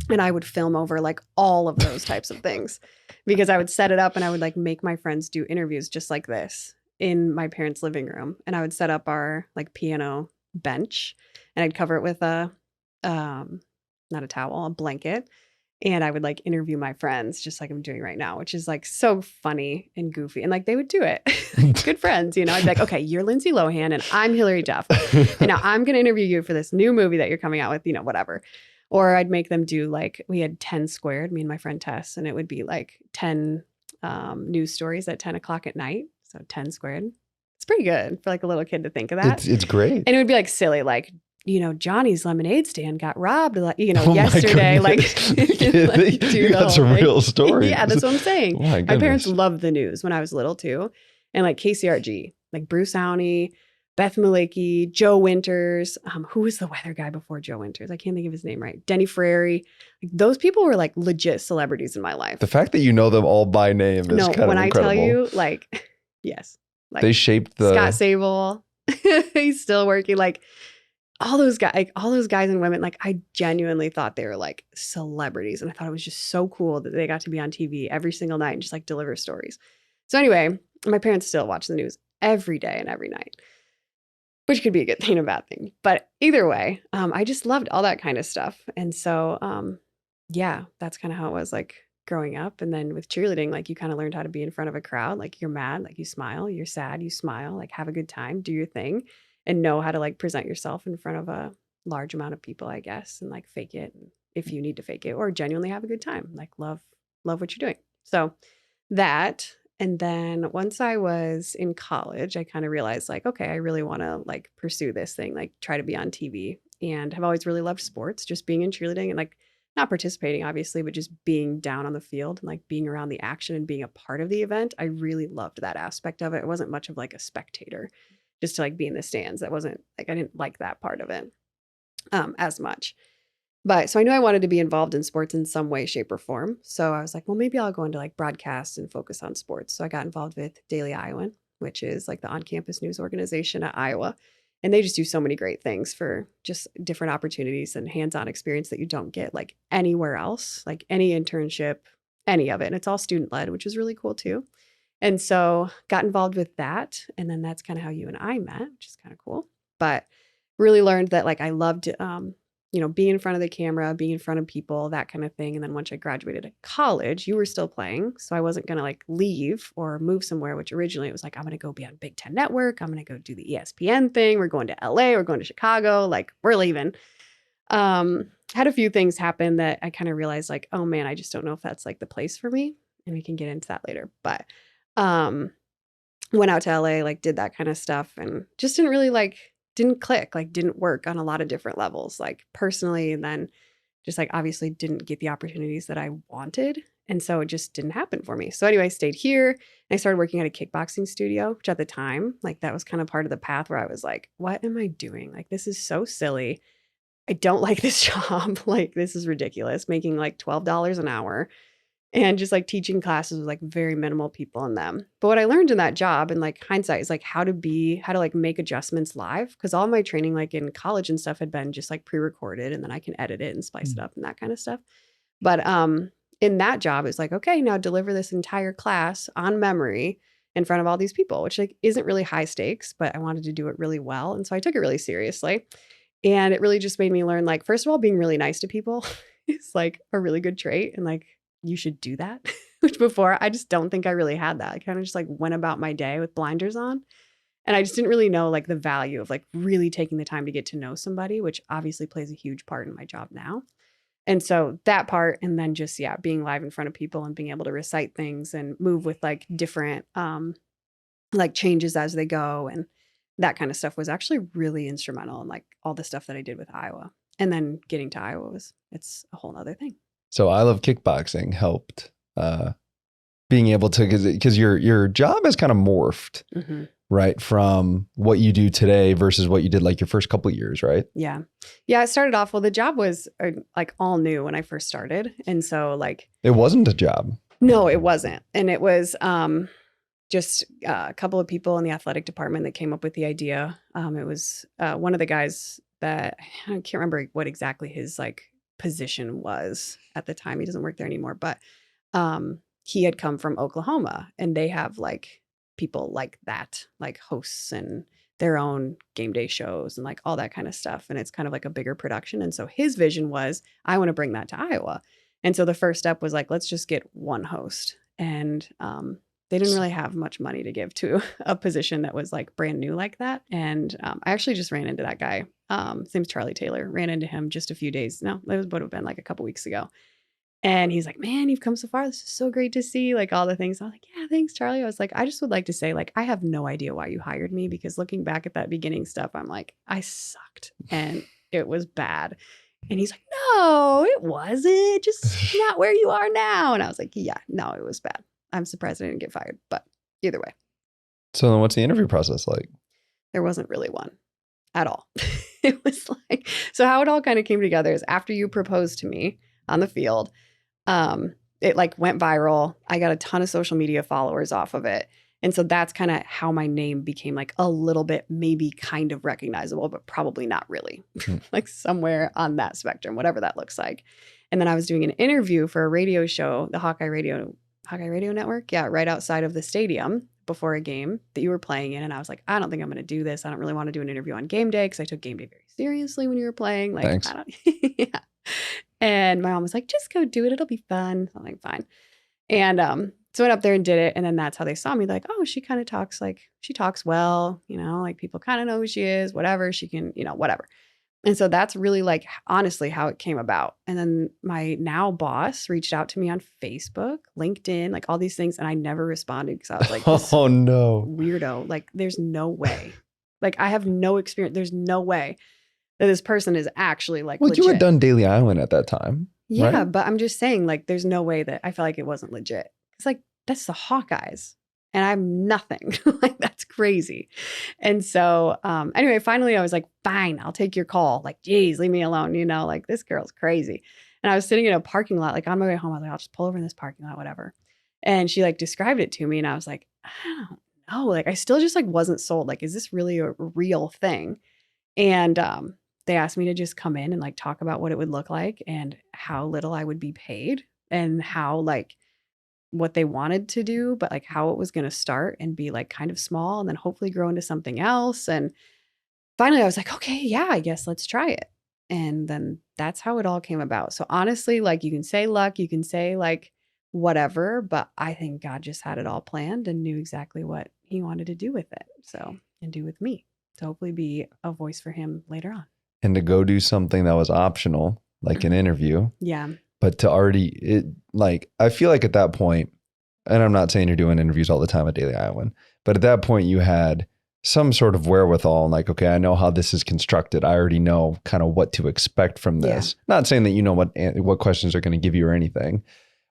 And I would film over like all of those types of things because I would set it up and I would like make my friends do interviews just like this in my parents' living room. And I would set up our like piano bench and I'd cover it with not a towel, a blanket. And I would like interview my friends just like I'm doing right now, which is like so funny and goofy. And like they would do it. Good friends, I'd be like, okay, you're Lindsay Lohan and I'm Hilary Duff. And now I'm going to interview you for this new movie that you're coming out with, whatever. Or I'd make them do like, we had 10 squared, me and my friend Tess, and it would be like 10 news stories at 10 o'clock at night. So 10 squared. It's pretty good for like a little kid to think of that. It's great. And it would be like silly, like, Johnny's lemonade stand got robbed, yesterday. Like, that's a real story. Yeah, that's what I'm saying. My parents loved the news when I was little too. And like KCRG, like Bruce Downey, Beth Malicki, Joe Winters. Who was the weather guy before Joe Winters? I can't think of his name right. Denny Frary. Like, those people were like legit celebrities in my life. The fact that you know them all by name is kind of incredible. I tell you, like, yes. Like, they shaped the... Scott Sable. He's still working. Like, all those guys and women, like, I genuinely thought they were like celebrities. And I thought it was just so cool that they got to be on TV every single night and just like deliver stories. So anyway, my parents still watch the news every day and every night, which could be a good thing and a bad thing. But either way, I just loved all that kind of stuff. And so, yeah, that's kind of how it was like growing up. And then with cheerleading, like you kind of learned how to be in front of a crowd. Like you're mad, like you smile, you're sad, you smile, like have a good time, do your thing, and know how to like present yourself in front of a large amount of people, I guess, and like fake it if you need to fake it, or genuinely have a good time. Like love what you're doing. So that. And then once I was in college, I kind of realized like, okay, I really want to like pursue this thing, like try to be on TV, and have always really loved sports, just being in cheerleading and like not participating obviously, but just being down on the field and like being around the action and being a part of the event. I really loved that aspect of it. It wasn't much of like a spectator, just to like be in the stands. That wasn't like, I didn't like that part of it as much. But so I knew I wanted to be involved in sports in some way, shape, or form. So I was like, well, maybe I'll go into like broadcast and focus on sports. So I got involved with Daily Iowan, which is like the on-campus news organization at Iowa. And they just do so many great things for just different opportunities and hands-on experience that you don't get like anywhere else, like any internship, any of it. And it's all student-led, which is really cool too. And so got involved with that. And then that's kind of how you and I met, which is kind of cool. But really learned that like I loved being in front of the camera, being in front of people, that kind of thing. And then once I graduated college, you were still playing. So I wasn't going to like leave or move somewhere, which originally it was like, I'm going to go be on Big Ten Network. I'm going to go do the ESPN thing. We're going to LA. We're going to Chicago. Like we're leaving. Had a few things happen that I kind of realized like, oh man, I just don't know if that's like the place for me. And we can get into that later. But went out to LA, like did that kind of stuff and just didn't click, like didn't work on a lot of different levels, like personally, and then just like obviously didn't get the opportunities that I wanted. And so it just didn't happen for me. So anyway, I stayed here and I started working at a kickboxing studio, which at the time, like that was kind of part of the path where I was like, what am I doing? Like, this is so silly. I don't like this job. Like, this is ridiculous. Making like $12 an hour and just like teaching classes with like very minimal people in them. But what I learned in that job and like hindsight is like how to like make adjustments live. Cause all my training like in college and stuff had been just like pre-recorded and then I can edit it and spice it up and that kind of stuff. But in that job, it's like, okay, now deliver this entire class on memory in front of all these people, which like isn't really high stakes, but I wanted to do it really well. And so I took it really seriously. And it really just made me learn like, first of all, being really nice to people is like a really good trait. And like, you should do that, which before I just don't think I really had that. I kind of just like went about my day with blinders on. And I just didn't really know like the value of like really taking the time to get to know somebody, which obviously plays a huge part in my job now. And so that part, and then just, being live in front of people and being able to recite things and move with like different like changes as they go. And that kind of stuff was actually really instrumental in like all the stuff that I did with Iowa. And then getting to Iowa it's a whole nother thing. So I Love Kickboxing helped being able to, because your job has kind of morphed, right? From what you do today versus what you did like your first couple of years, right? Yeah. Yeah. It started off, well, the job was like all new when I first started. And so like. It wasn't a job. No, it wasn't. And it was just a couple of people in the athletic department that came up with the idea. It was one of the guys that, I can't remember what exactly his like position was at the time. He doesn't work there anymore, but he had come from Oklahoma, and they have like people like that, like hosts and their own game day shows and like all that kind of stuff. And it's kind of like a bigger production. And so his vision was, I want to bring that to Iowa. And so the first step was like, let's just get one host. And they didn't really have much money to give to a position that was like brand new like that. And I actually just ran into that guy. His name's Charlie Taylor. Ran into him just a few days. No, it would have been like a couple weeks ago. And he's like, man, you've come so far. This is so great to see, like all the things. I'm like, yeah, thanks, Charlie. I was like, I just would like to say, like, I have no idea why you hired me, because looking back at that beginning stuff, I'm like, I sucked and it was bad. And he's like, no, it wasn't, just not where you are now. And I was like, yeah, no, it was bad. I'm surprised I didn't get fired, but either way. So then what's the interview process like? There wasn't really one at all. It was like, so how it all kind of came together is after you proposed to me on the field, it like went viral. I got a ton of social media followers off of it. And so that's kind of how my name became like a little bit, maybe kind of recognizable, but probably not really. Like somewhere on that spectrum, whatever that looks like. And then I was doing an interview for a radio show, the Hawkeye Radio Network. Yeah, right outside of the stadium before a game that you were playing in. And I was like, I don't think I'm going to do this. I don't really want to do an interview on game day, because I took game day very seriously when you were playing. Like, thanks. I don't, yeah. And my mom was like, just go do it. It'll be fun. I'm like, fine. And so I went up there and did it. And then that's how they saw me. Like, oh, she kind of talks like, she talks well, you know, like people kind of know who she is, whatever. She can, you know, whatever. And so that's really like, honestly, how it came about. And then my now boss reached out to me on Facebook, LinkedIn, like all these things. And I never responded because I was like, oh no, weirdo. Like, there's no way. Like, I have no experience. There's no way that this person is actually like, well, legit. You had done Daily Island at that time. Yeah, right? But I'm just saying, like, there's no way that I felt like it wasn't legit. It's like, that's the Hawkeyes. And I'm nothing. Like, that's crazy. And so anyway, finally I was like, fine, I'll take your call. Like, geez, leave me alone. You know, like, this girl's crazy. And I was sitting in a parking lot, like on my way home. I was like, I'll just pull over in this parking lot, whatever. And she like described it to me. And I was like, I don't know. Like, I still just like wasn't sold. Like, is this really a real thing? And they asked me to just come in and like talk about what it would look like and how little I would be paid and how like what they wanted to do, but like how it was going to start and be like kind of small and then hopefully grow into something else. And finally I was like, okay, yeah, I guess let's try it. And then that's how it all came about. So honestly, like, you can say luck, you can say like whatever, but I think God just had it all planned and knew exactly what he wanted to do with it. So, and do with me to hopefully be a voice for him later on. And to go do something that was optional, like an interview. Yeah. But to already, like, I feel like at that point, and I'm not saying you're doing interviews all the time at Daily Iowan, but at that point you had some sort of wherewithal and like, okay, I know how this is constructed. I already know kind of what to expect from this. Yeah. Not saying that you know what questions are going to give you or anything,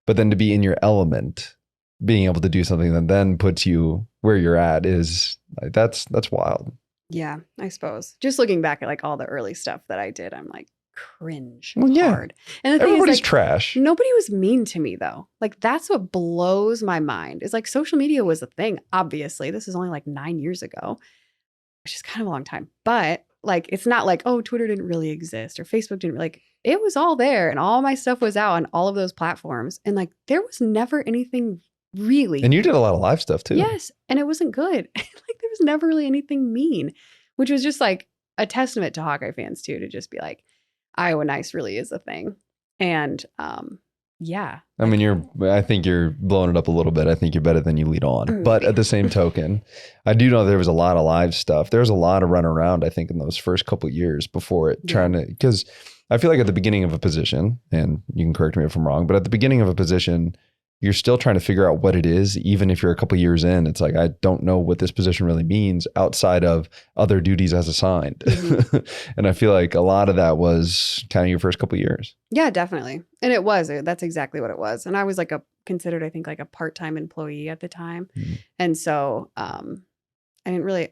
but then to be in your element, being able to do something that then puts you where you're at is like, that's wild. Yeah, I suppose. Just looking back at like all the early stuff that I did, I'm like, cringe And hard. And the thing everybody's is, like, trash. Nobody was mean to me though. Like, that's what blows my mind. Is like, social media was a thing. Obviously, this is only like 9 years ago, which is kind of a long time. But like, it's not like, oh, Twitter didn't really exist or Facebook didn't, like, it was all there and all my stuff was out on all of those platforms. And like, there was never anything really. And you did a lot of live stuff too. Yes. And it wasn't good. Like, there was never really anything mean, which was just like a testament to Hawkeye fans too, to just be like, Iowa nice really is a thing. And yeah. I mean, I think you're blowing it up a little bit. I think you're better than you lead on. But at the same token, I do know there was a lot of live stuff. There was a lot of run around, I think, in those first couple of years before it, trying to, because I feel like at the beginning of a position, and you can correct me if I'm wrong, but at the beginning of a position, you're still trying to figure out what it is. Even if you're a couple years in, it's like, I don't know what this position really means outside of other duties as assigned. And I feel like a lot of that was kind of your first couple of years. Yeah, definitely. And it was, that's exactly what it was. And I was like considered, I think, like a part-time employee at the time. And so I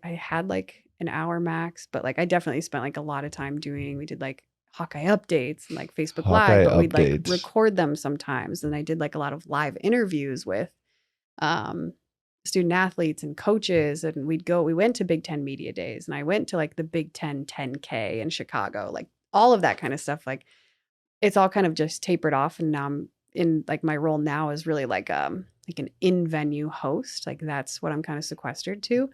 had like an hour max, but like I definitely spent like a lot of time we did like Hawkeye updates and like Facebook Live, but we'd like record them sometimes. And I did like a lot of live interviews with student athletes and coaches. And we went to Big Ten Media Days, and I went to like the Big Ten 10K in Chicago, like all of that kind of stuff. Like it's all kind of just tapered off. And now I'm in like my role now is really like an in-venue host. Like that's what I'm kind of sequestered to,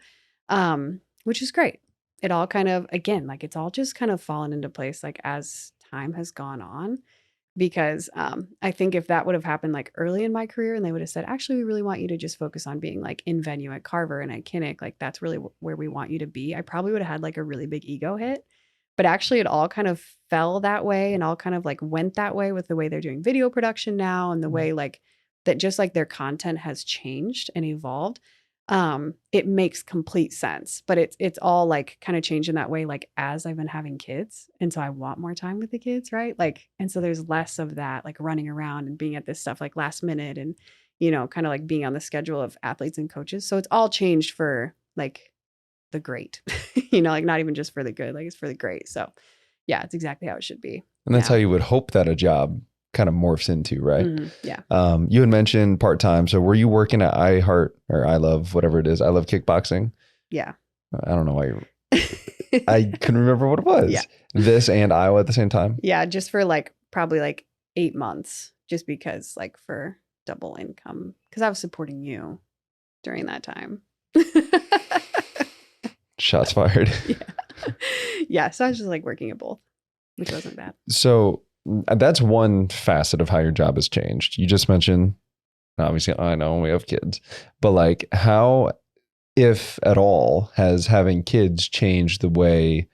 which is great. It all kind of, again, like it's all just kind of fallen into place like as time has gone on, because I think if that would have happened like early in my career and they would have said, actually, we really want you to just focus on being like in venue at Carver and at Kinnick, like that's really where we want you to be, I probably would have had like a really big ego hit. But actually it all kind of fell that way and all kind of like went that way with the way they're doing video production now and the way like that just like their content has changed and evolved. It makes complete sense, but it's all like kind of changed in that way, like as I've been having kids. And so I want more time with the kids. Right. Like, and so there's less of that, like running around and being at this stuff like last minute and, you know, kind of like being on the schedule of athletes and coaches. So it's all changed for like the great, you know, like not even just for the good, like it's for the great. So yeah, it's exactly how it should be. And that's how you would hope that a job kind of morphs into, right? Yeah. You had mentioned part-time. So were you working at I Love, whatever it is? I Love Kickboxing. Yeah. I don't know why I couldn't remember what it was. Yeah. This and Iowa at the same time? Yeah. Just for like, probably like 8 months, just because like for double income, because I was supporting you during that time. Shots fired. Yeah. So I was just like working at both, which wasn't bad. So that's one facet of how your job has changed. You just mentioned, obviously, I know we have kids, but like how, if at all, has having kids changed the way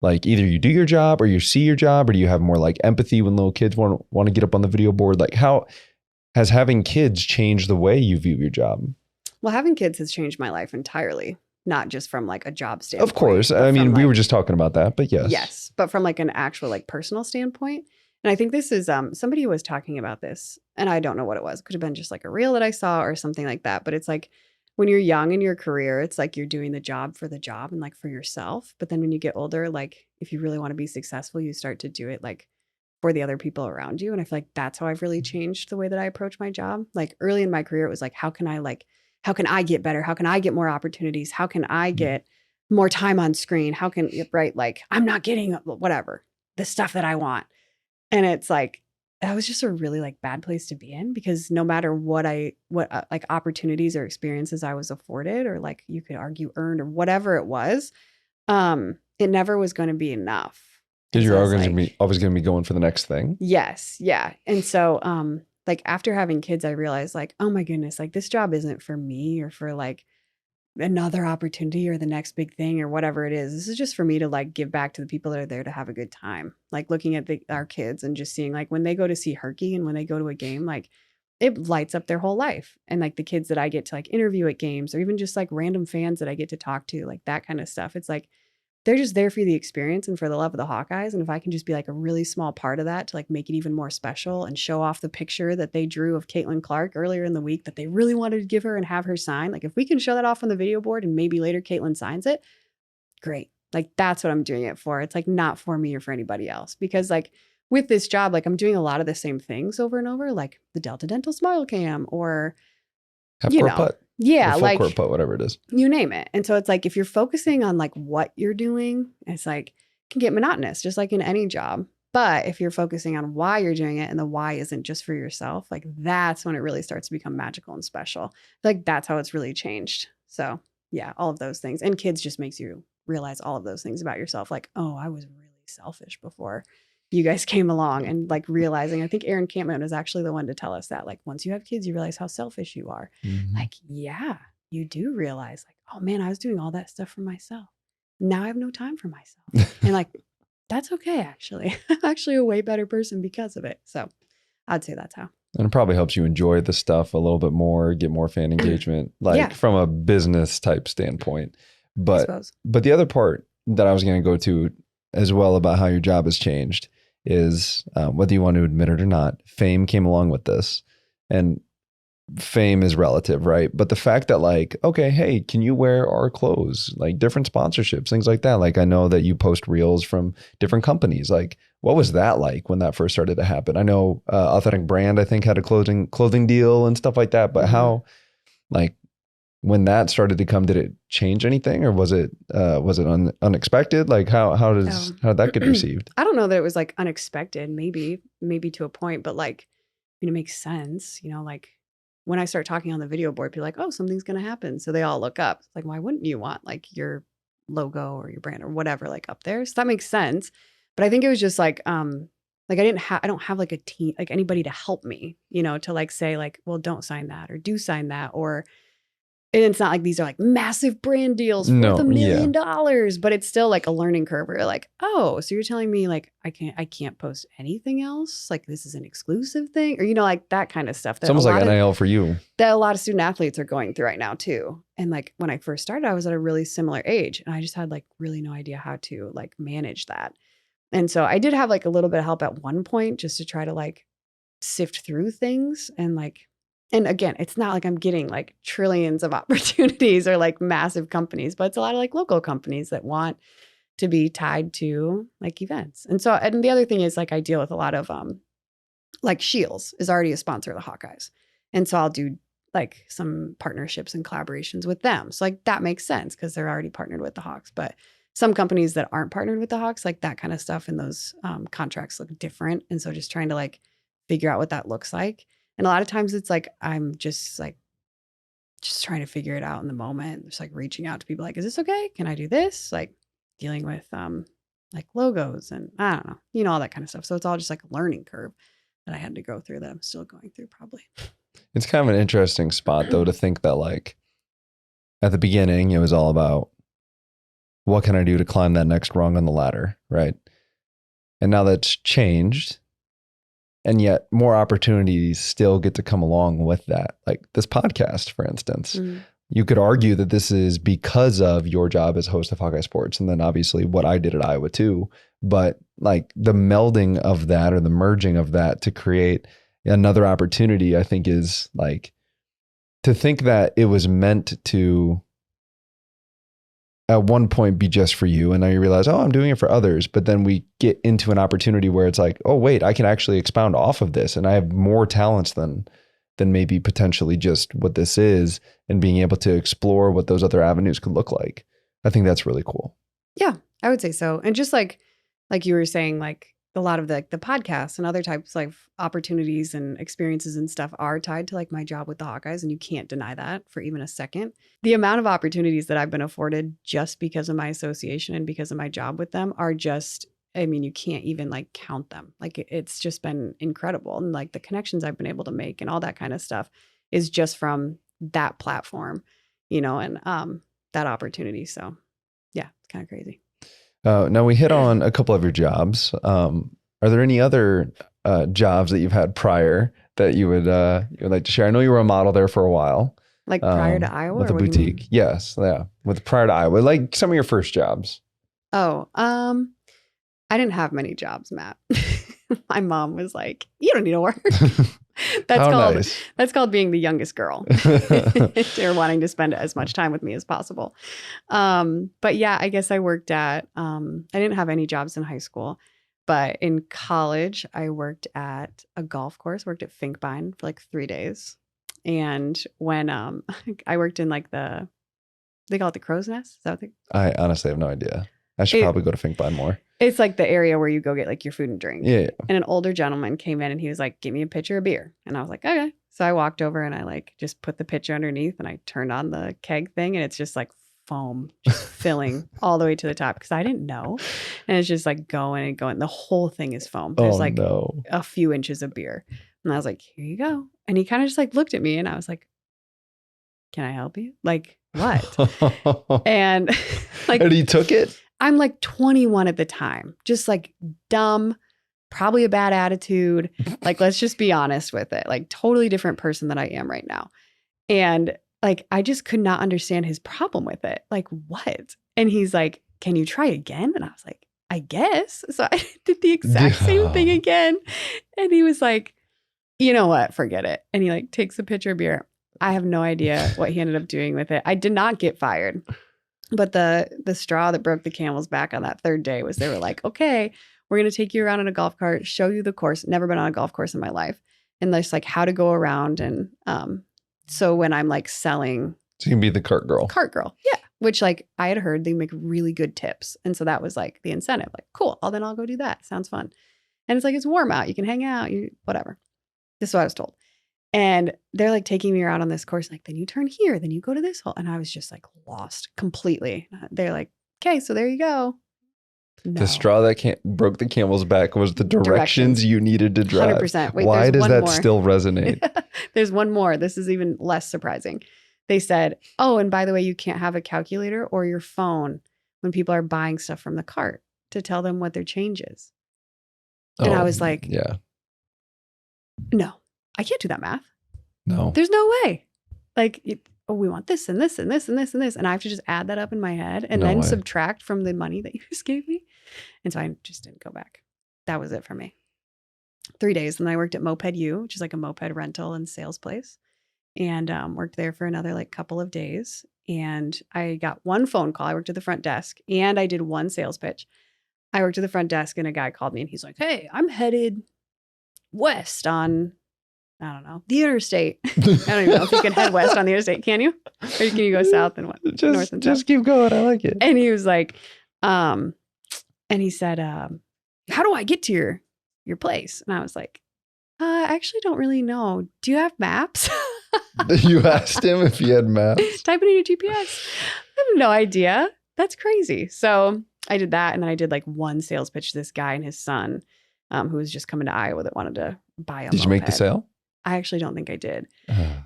like either you do your job or you see your job, or do you have more like empathy when little kids want to get up on the video board? Like how has having kids changed the way you view your job? Well, having kids has changed my life entirely. Not just from like a job standpoint. Of course. I mean, we were just talking about that, but yes. Yes. But from like an actual like personal standpoint. And I think this is somebody was talking about this, and I don't know what it was. It could have been just like a reel that I saw or something like that. But it's like when you're young in your career, it's like you're doing the job for the job and like for yourself. But then when you get older, like if you really want to be successful, you start to do it like for the other people around you. And I feel like that's how I've really changed the way that I approach my job. Like early in my career, it was like, how can I get better? How can I get more opportunities? How can I get more time on screen? Right? Like I'm not getting whatever, the stuff that I want. And it's like, that was just a really like bad place to be in, because no matter what like opportunities or experiences I was afforded, or like you could argue earned or whatever it was, it never was going to be enough. Because you're always going to be going for the next thing. Yes. Yeah. And so, like after having kids, I realized like, oh my goodness, like this job isn't for me or for like another opportunity or the next big thing or whatever it is. This is just for me to like give back to the people that are there to have a good time. Like looking at our kids and just seeing like when they go to see Herky and when they go to a game, like it lights up their whole life. And like the kids that I get to like interview at games, or even just like random fans that I get to talk to, like that kind of stuff. It's like, they're just there for the experience and for the love of the Hawkeyes. And if I can just be like a really small part of that to like make it even more special and show off the picture that they drew of Caitlin Clark earlier in the week that they really wanted to give her and have her sign. Like if we can show that off on the video board and maybe later Caitlin signs it, great. Like that's what I'm doing it for. It's like not for me or for anybody else, because like with this job, like I'm doing a lot of the same things over and over, like the Delta Dental Smile Cam or half-court putt. Yeah, like full court putt, whatever it is. You name it. And so it's like if you're focusing on like what you're doing, it's like it can get monotonous, just like in any job. But if you're focusing on why you're doing it and the why isn't just for yourself, like that's when it really starts to become magical and special. Like that's how it's really changed. So yeah, all of those things. And kids just makes you realize all of those things about yourself. Like, oh, I was really selfish before you guys came along, and like realizing, I think Aaron Campman was actually the one to tell us that like once you have kids, you realize how selfish you are. Mm-hmm. Like, yeah, you do realize like, oh man, I was doing all that stuff for myself. Now I have no time for myself. And like, that's okay, actually. I'm actually a way better person because of it. So I'd say that's how. And it probably helps you enjoy the stuff a little bit more, get more fan engagement, like Yeah. from a business type standpoint. I But suppose. the other part that I was going to go to as well about how your job has changed is whether you want to admit it or not, fame came along with this. And fame is relative, right? But the fact that like, okay, hey, can you wear our clothes? Like different sponsorships, things like that. Like I know that you post reels from different companies. Like what was that like when that first started to happen? I know Authentic Brand, I think, had a clothing deal and stuff like that. But how, like, when that started to come, did it change anything, or was it unexpected? Like how did that get received? I don't know that it was like unexpected. Maybe to a point, but like, I mean, it makes sense. You know, like when I start talking on the video board, people are like, oh, something's gonna happen, so they all look up. It's like, why wouldn't you want like your logo or your brand or whatever like up there? So that makes sense. But I think it was just like I don't have like a team, like anybody to help me, you know, to like say like, well, don't sign that or do sign that. Or and it's not like these are like massive brand deals worth $1 million, but it's still like a learning curve where you're like, oh, so you're telling me like I can't post anything else? Like this is an exclusive thing? Or, you know, like that kind of stuff. It's almost like NIL for you. That a lot of student athletes are going through right now too. And like when I first started, I was at a really similar age and I just had like really no idea how to like manage that. And so I did have like a little bit of help at one point just to try to like sift through things and like, and again, it's not like I'm getting like trillions of opportunities or like massive companies, but it's a lot of like local companies that want to be tied to like events. And so, and the other thing is like I deal with a lot of like Shields is already a sponsor of the Hawkeyes. And so I'll do like some partnerships and collaborations with them. So like that makes sense because they're already partnered with the Hawks. But some companies that aren't partnered with the Hawks, like that kind of stuff and those contracts look different. And so just trying to like figure out what that looks like. And a lot of times it's like, I'm just trying to figure it out in the moment. Just like reaching out to people like, is this okay? Can I do this? Like dealing with like logos and I don't know, you know, all that kind of stuff. So it's all just like a learning curve that I had to go through that I'm still going through probably. It's kind of an interesting spot though, to think that like at the beginning, it was all about what can I do to climb that next rung on the ladder, right? And now that's changed. And yet more opportunities still get to come along with that. Like this podcast, for instance. Mm-hmm. You could argue that this is because of your job as host of Hawkeye Sports. And then obviously what I did at Iowa too. But like the melding of that or the merging of that to create another opportunity, I think is like to think that it was meant to at one point be just for you. And now you realize, oh, I'm doing it for others. But then we get into an opportunity where it's like, oh, wait, I can actually expound off of this. And I have more talents than maybe potentially just what this is, and being able to explore what those other avenues could look like. I think that's really cool. Yeah, I would say so. And just like you were saying, like a lot of the podcasts and other types of opportunities and experiences and stuff are tied to like my job with the Hawkeyes. And you can't deny that for even a second. The amount of opportunities that I've been afforded just because of my association and because of my job with them are just, I mean, you can't even like count them. Like it's just been incredible. And like the connections I've been able to make and all that kind of stuff is just from that platform, you know, and that opportunity. So yeah, it's kind of crazy. Now we hit on a couple of your jobs. Are there any other jobs that you've had prior that you would like to share? I know you were a model there for a while. Like prior to Iowa? With a boutique. Yes. Yeah. With prior to Iowa, like some of your first jobs. Oh, I didn't have many jobs, Matt. My mom was like, you don't need to work. That's called being the youngest girl. They're wanting to spend as much time with me as possible. But yeah, I guess I worked at, I didn't have any jobs in high school, but in college, I worked at a golf course, worked at Finkbine for like 3 days. And when I worked in like they call it the crow's nest. Is that what I honestly have no idea. I should probably go to Finkbine more. It's like the area where you go get like your food and drink. Yeah. And an older gentleman came in and he was like, give me a pitcher of beer. And I was like, okay. So I walked over and I like just put the pitcher underneath and I turned on the keg thing and it's just like foam just filling all the way to the top because I didn't know. And it's just like going and going. The whole thing is foam. There's a few inches of beer. And I was like, here you go. And he kind of just like looked at me and I was like, can I help you? Like, what? And like, and he took it? I'm like 21 at the time, just like dumb, probably a bad attitude. Like, let's just be honest with it. Like, totally different person than I am right now. And like, I just could not understand his problem with it. Like, what? And he's like, can you try again? And I was like, I guess. So I did the exact same thing again. And he was like, you know what? Forget it. And he like takes a pitcher of beer. I have no idea what he ended up doing with it. I did not get fired. But the straw that broke the camel's back on that third day was they were like, okay, we're going to take you around in a golf cart, show you the course. Never been on a golf course in my life. And just like how to go around. And so when I'm like selling. So you can be the cart girl. Cart girl. Yeah. Which like I had heard they make really good tips. And so that was like the incentive. Like, cool. Then I'll go do that. Sounds fun. And it's like, it's warm out. You can hang out. Whatever. This is what I was told. And they're like taking me around on this course. Like, then you turn here. Then you go to this hole. And I was just like lost completely. They're like, okay, so there you go. No. The straw that broke the camel's back was the directions you needed to drive. 100%. Wait, why does that still resonate? There's one more. This is even less surprising. They said, oh, and by the way, you can't have a calculator or your phone when people are buying stuff from the cart to tell them what their change is. And I was like, yeah, no, I can't do that math. No, there's no way. Like, we want this and this and this and this and this. And I have to just add that up in my head and then subtract from the money that you just gave me. And so I just didn't go back. That was it for me. 3 days. And then I worked at Moped U, which is like a moped rental and sales place. And worked there for another like couple of days. And I got one phone call. I worked at the front desk and I did one sales pitch. I worked at the front desk and a guy called me and he's like, hey, I'm headed west on, I don't know, the interstate. I don't even know if you can head west on the interstate. Can you? Or can you go south and north and south? Just keep going. I like it. And he was like, and he said, how do I get to your place? And I was like, I actually don't really know. Do you have maps? You asked him if he had maps? Type it in your GPS. I have no idea. That's crazy. So I did that. And then I did like one sales pitch to this guy and his son, who was just coming to Iowa that wanted to buy a moped. Did you make the sale? I actually don't think I did.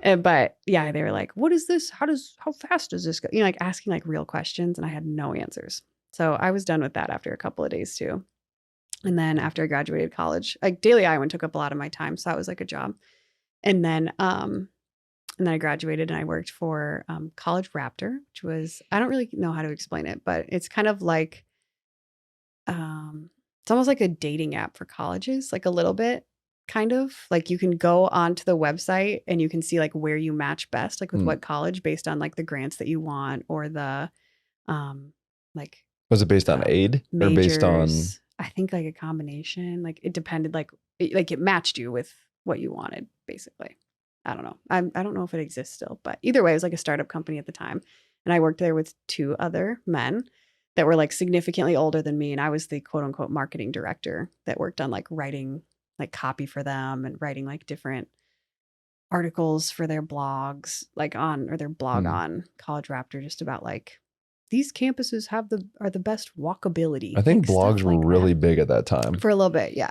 But yeah, they were like, what is this? How fast does this go? You know, like asking like real questions. And I had no answers. So I was done with that after a couple of days too. And then after I graduated college, like Daily Iowan took up a lot of my time. So that was like a job. And then I graduated and I worked for College Raptor, which was, I don't really know how to explain it, but it's kind of like, it's almost like a dating app for colleges, like a little bit, kind of. Like you can go onto the website and you can see like where you match best, like with what college based on like the grants that you want or the, like. Was it based on aid or based on? I think like a combination, like it depended, like it matched you with what you wanted, basically. I don't know. I don't know if it exists still, but either way, it was like a startup company at the time. And I worked there with 2 other men that were like significantly older than me. And I was the quote unquote marketing director that worked on like writing like copy for them and writing like different articles for their blogs, like on, or their blog on College Raptor, just about like these campuses are the best walkability. I think blogs were really big at that time. For a little bit, yeah.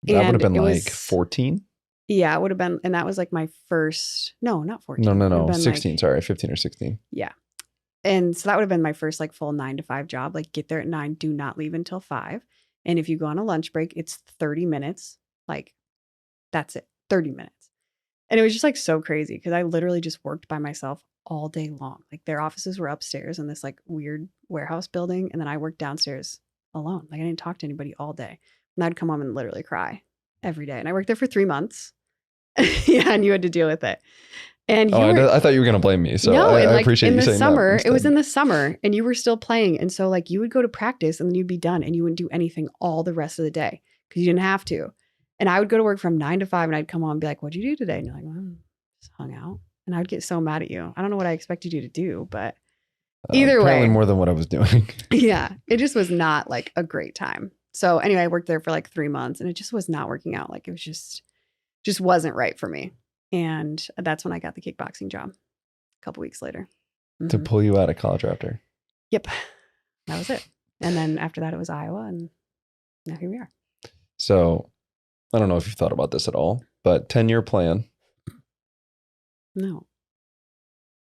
That would have been like 14? Yeah, it would have been, and that was like my first, no, not 14. No, 16, like, sorry, 15 or 16. Yeah. And so that would have been my first like full 9 to 5 job. Like get there at 9, do not leave until 5. And if you go on a lunch break, it's 30 minutes. Like that's it, 30 minutes. And it was just like so crazy because I literally just worked by myself all day long. Like their offices were upstairs in this like weird warehouse building. And then I worked downstairs alone. Like I didn't talk to anybody all day. And I'd come home and literally cry every day. And I worked there for 3 months. Yeah, and you had to deal with it. And I thought you were going to blame me. So no, I like appreciate you saying that. It was in the summer and you were still playing. And so like you would go to practice and then you'd be done and you wouldn't do anything all the rest of the day because you didn't have to. And I would go to work from 9 to 5 and I'd come home and be like, what'd you do today? And you're like, well, just hung out. And I would get so mad at you. I don't know what I expected you to do, but either way. More than what I was doing. Yeah, it just was not like a great time. So anyway, I worked there for like 3 months and it just was not working out. Like it was just wasn't right for me. And that's when I got the kickboxing job a couple weeks later. Mm-hmm. To pull you out of College Raptor. Yep. That was it. And then after that, it was Iowa. And now here we are. So I don't know if you've thought about this at all, but 10-year plan. No.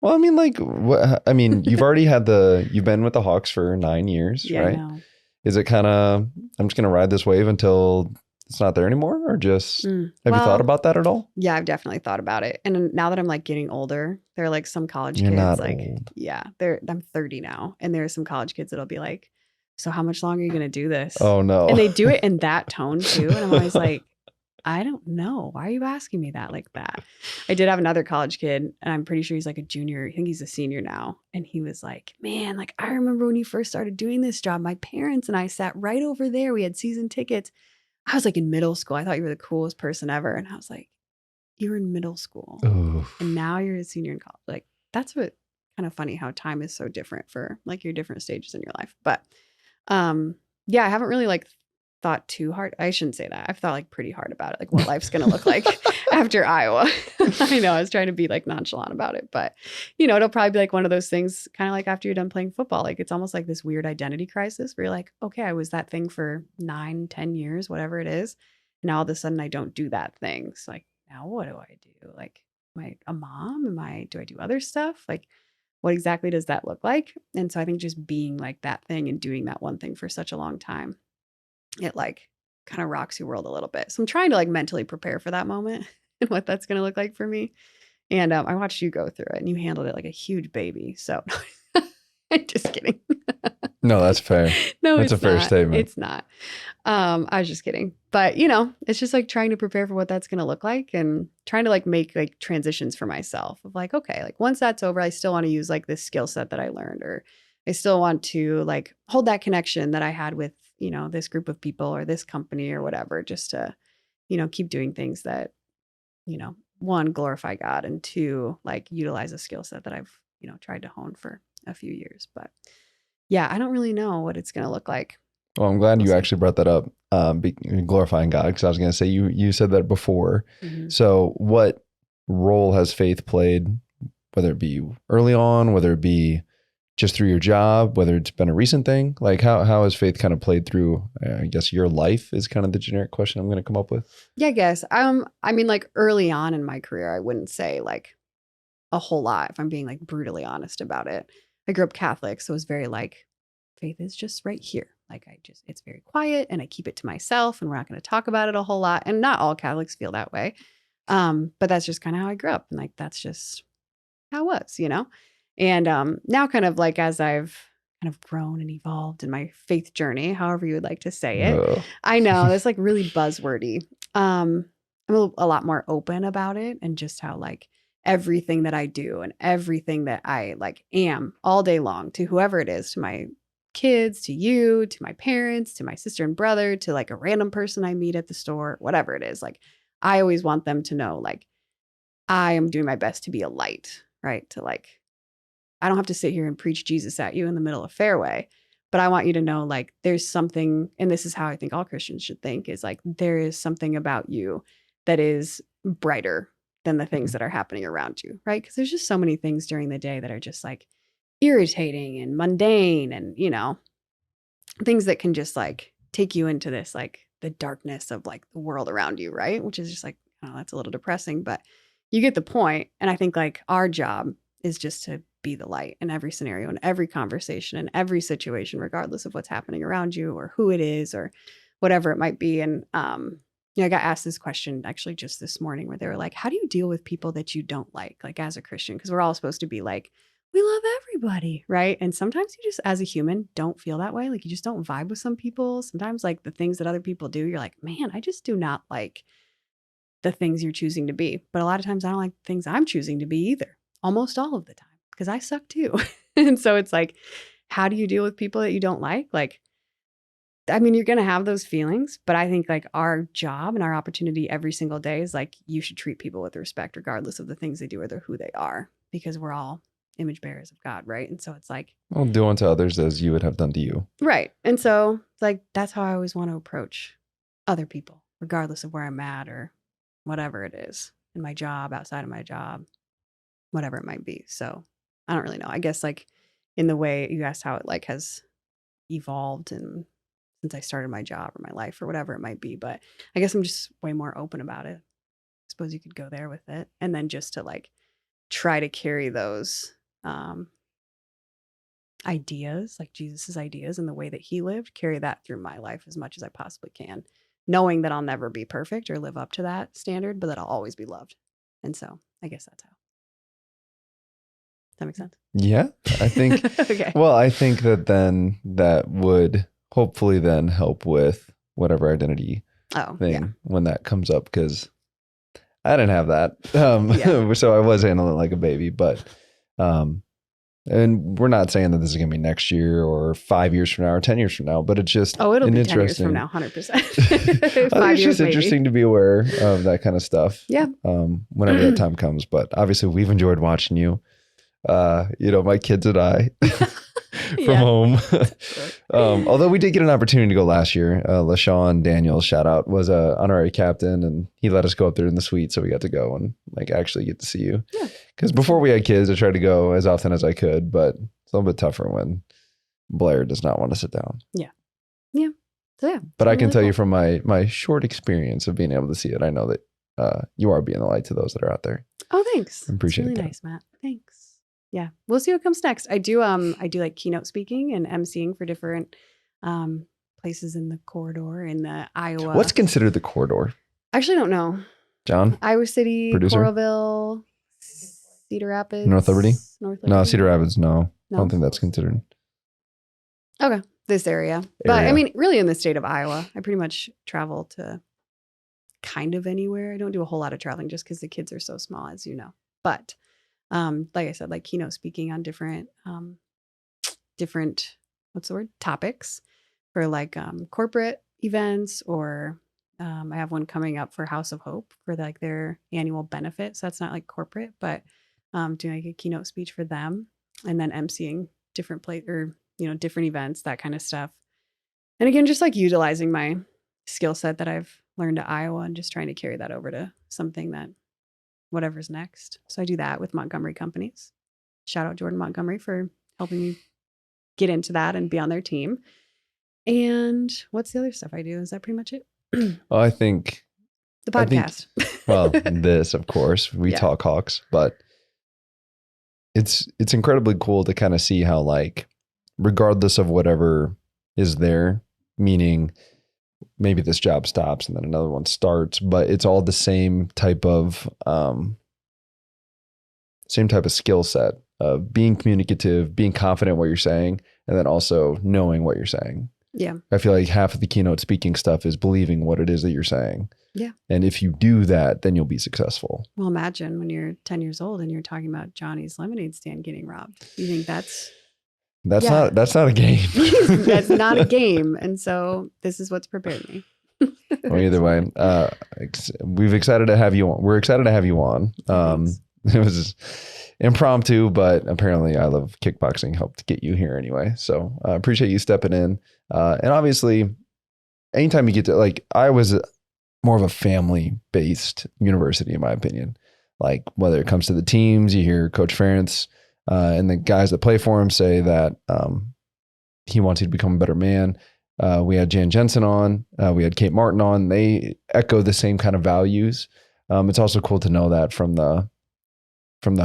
Well, I mean, like, you've already you've been with the Hawks for 9 years, Yeah, I right? know. Is it kind of, I'm just going to ride this wave until it's not there anymore? Or just, have you thought Well, about that at all? yeah, I've definitely thought about it. And now that I'm like getting older, there are like some college You're kids, not like, old. yeah, I'm 30 now. And there are some college kids that'll be like, so how much longer are you going to do this? Oh, no. And they do it in that tone too. And I'm always like, I don't know. Why are you asking me that like that? I did have another college kid, and I'm pretty sure he's like a junior. I think he's a senior now. And he was like, man, like, I remember when you first started doing this job, my parents and I sat right over there. We had season tickets. I was like in middle school. I thought you were the coolest person ever. And I was like, you were in middle school Oof. and now you're a senior in college. Like, that's what kind of funny how time is so different for like your different stages in your life. But yeah, I haven't really like thought too hard. I shouldn't say that. I've thought like pretty hard about it, like what life's going to look like after Iowa. I know I was trying to be like nonchalant about it, but it'll probably be like one of those things kind of like after you're done playing football. Like it's almost like this weird identity crisis where you're like, okay, I was that thing for 9-10 years, whatever it is. And now all of a sudden I don't do that thing. So like, now what do I do? Like, am I a mom? Do I do other stuff? Like, what exactly does that look like? And so I think just being like that thing and doing that one thing for such a long time, it like kind of rocks your world a little bit. So I'm trying to like mentally prepare for that moment and what that's going to look like for me. And I watched you go through it and you handled it like a huge baby. So just kidding. No, that's fair. No, That's a fair statement. It's not. I was just kidding. But it's just like trying to prepare for what that's going to look like and trying to like make like transitions for myself of like, okay, like once that's over, I still want to use like this skill set that I learned, or I still want to like hold that connection that I had with, this group of people or this company or whatever, just to, keep doing things that, one, glorify God, and two, like utilize a skill set that I've, tried to hone for a few years. But yeah, I don't really know what it's going to look like. Well, I'm glad We'll you see. actually brought that up, glorifying God, because I was going to say you said that before. Mm-hmm. So what role has faith played, whether it be early on, whether it be just through your job, whether it's been a recent thing? Like how has faith kind of played through, I guess, your life is kind of the generic question I'm going to come up with. Yeah, I guess. I mean, like early on in my career, I wouldn't say like a whole lot if I'm being like brutally honest about it. I grew up Catholic, so it was very like faith is just right here. Like it's very quiet and I keep it to myself and we're not going to talk about it a whole lot. And not all Catholics feel that way. But that's just kind of how I grew up. And like, that's just how it was. And now kind of like as I've kind of grown and evolved in my faith journey, however you would like to say it. Ugh. I know that's like really buzzwordy. I'm a lot more open about it and just how like everything that I do and everything that I like am all day long to whoever it is, to my kids, to you, to my parents, to my sister and brother, to like a random person I meet at the store, whatever it is. Like I always want them to know like I am doing my best to be a light, right? To like, I don't have to sit here and preach Jesus at you in the middle of fairway, but I want you to know like there's something, and this is how I think all Christians should think, is like there is something about you that is brighter than the things that are happening around you, right? Because there's just so many things during the day that are just like irritating and mundane and, things that can just like take you into this, like the darkness of like the world around you, right? Which is just like, oh, that's a little depressing, but you get the point. And I think like our job is just to be the light in every scenario, in every conversation, in every situation, regardless of what's happening around you or who it is or whatever it might be. And, I got asked this question actually just this morning where they were like, how do you deal with people that you don't like as a Christian? Because we're all supposed to be like, we love everybody, right? And sometimes you just, as a human, don't feel that way. Like you just don't vibe with some people. Sometimes like the things that other people do, you're like, man, I just do not like the things you're choosing to be. But a lot of times I don't like the things I'm choosing to be either. Almost all of the time, because I suck too. And so it's like, how do you deal with people that you don't like? Like, I mean, you're going to have those feelings, but I think like our job and our opportunity every single day is like, you should treat people with respect, regardless of the things they do or who they are, because we're all image bearers of God, right? And so it's like, well, do unto others as you would have done to you. Right. And so it's like, that's how I always want to approach other people, regardless of where I'm at or whatever it is in my job, outside of my job, whatever it might be. So I don't really know. I guess like in the way you asked how it like has evolved and since I started my job or my life or whatever it might be, but I guess I'm just way more open about it. I suppose you could go there with it. And then just to like try to carry those ideas, like Jesus's ideas and the way that he lived, carry that through my life as much as I possibly can, knowing that I'll never be perfect or live up to that standard, but that I'll always be loved. And so I guess that's how. Does that make sense? Yeah, I think. Okay. Well, I think that then that would hopefully then help with whatever identity thing when that comes up, because I didn't have that. So I was handling it like a baby, but and we're not saying that this is going to be next year or 5 years from now or 10 years from now, but it's just it'll be 10 years from now, 100%. I think it's just interesting to be aware of that kind of stuff. Yeah. Whenever that time comes. But obviously we've enjoyed watching you. My kids and I from home. Although we did get an opportunity to go last year. LaShawn Daniel, shout out, was a honorary captain, and he let us go up there in the suite, so we got to go and like actually get to see you. Yeah. Because before we had kids, I tried to go as often as I could, but it's a little bit tougher when Blair does not want to sit down. Yeah. Yeah. So yeah. But I can tell you from my short experience of being able to see it, I know that you are being the light to those that are out there. Oh, thanks. I appreciate really that. Nice, Matt. Thanks. Yeah, we'll see what comes next. I do like keynote speaking and emceeing for different places in the corridor in the Iowa. What's considered the corridor? I actually don't know. John? Iowa City, producer? Coralville, Cedar Rapids. North Liberty? No, Cedar Rapids, no. I don't think that's considered. Okay, this area. But I mean, really in the state of Iowa, I pretty much travel to kind of anywhere. I don't do a whole lot of traveling just because the kids are so small, as you know. But like I said, like keynote speaking on different topics for like corporate events, or I have one coming up for House of Hope for like their annual benefit. So that's not like corporate, but doing like a keynote speech for them, and then emceeing different different events, that kind of stuff. And again, just like utilizing my skill set that I've learned at Iowa and just trying to carry that over to something that whatever's next. So I do that with Montgomery Companies. Shout out Jordan Montgomery for helping me get into that and be on their team. And what's the other stuff I do? Is that pretty much it? Well, I think the podcast. This, of course, we talk Hawks, but it's incredibly cool to kind of see how, like, regardless of whatever is there, meaning maybe this job stops and then another one starts, but it's all the same type of skill set of being communicative, being confident in what you're saying, and then also knowing what you're saying. Yeah. I feel like half of the keynote speaking stuff is believing what it is that you're saying. Yeah. And if you do that, then you'll be successful. Well, imagine when you're 10 years old and you're talking about Johnny's lemonade stand getting robbed. You think that's not a game. That's not a game. And so this is what's prepared me. Well, either way, we're excited to have you on. It was impromptu, but apparently I Love Kickboxing helped get you here anyway. So I appreciate you stepping in. And obviously, anytime you get to, like, I was more of a family-based university, in my opinion. Like, whether it comes to the teams, you hear Coach Ferentz and the guys that play for him say that he wants you to become a better man. We had Jan Jensen on. We had Kate Martin on. They echo the same kind of values. It's also cool to know that from the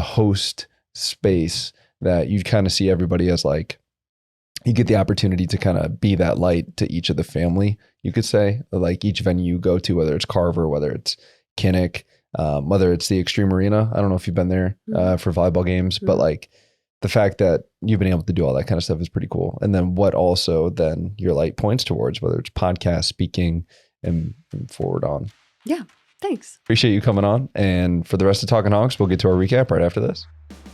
host space, that you kind of see everybody as, like, you get the opportunity to kind of be that light to each of the family, you could say, like each venue you go to, whether it's Carver, whether it's Kinnick, whether it's the Extreme Arena. I don't know if you've been there for volleyball games, but like the fact that you've been able to do all that kind of stuff is pretty cool. And then what also then your light points towards, whether it's podcast, speaking, and forward on. Yeah. Thanks. Appreciate you coming on. And for the rest of Talkin Hawks, we'll get to our recap right after this.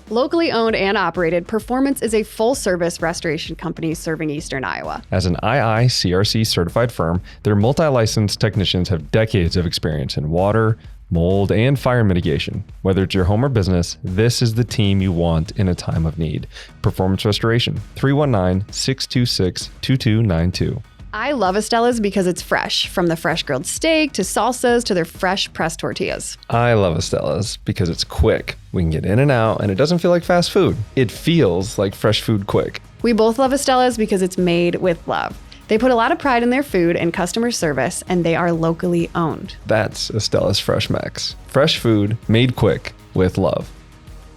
Locally owned and operated, Performance is a full-service restoration company serving Eastern Iowa. As an IICRC certified firm, their multi-licensed technicians have decades of experience in water, mold, and fire mitigation. Whether it's your home or business, this is the team you want in a time of need. Performance Restoration, 319-626-2292. I love Estella's because it's fresh, from the fresh grilled steak to salsas to their fresh pressed tortillas. I love Estella's because it's quick. We can get in and out, and it doesn't feel like fast food. It feels like fresh food quick. We both love Estella's because it's made with love. They put a lot of pride in their food and customer service, and they are locally owned. That's Estella's Fresh Max. Fresh food made quick with love.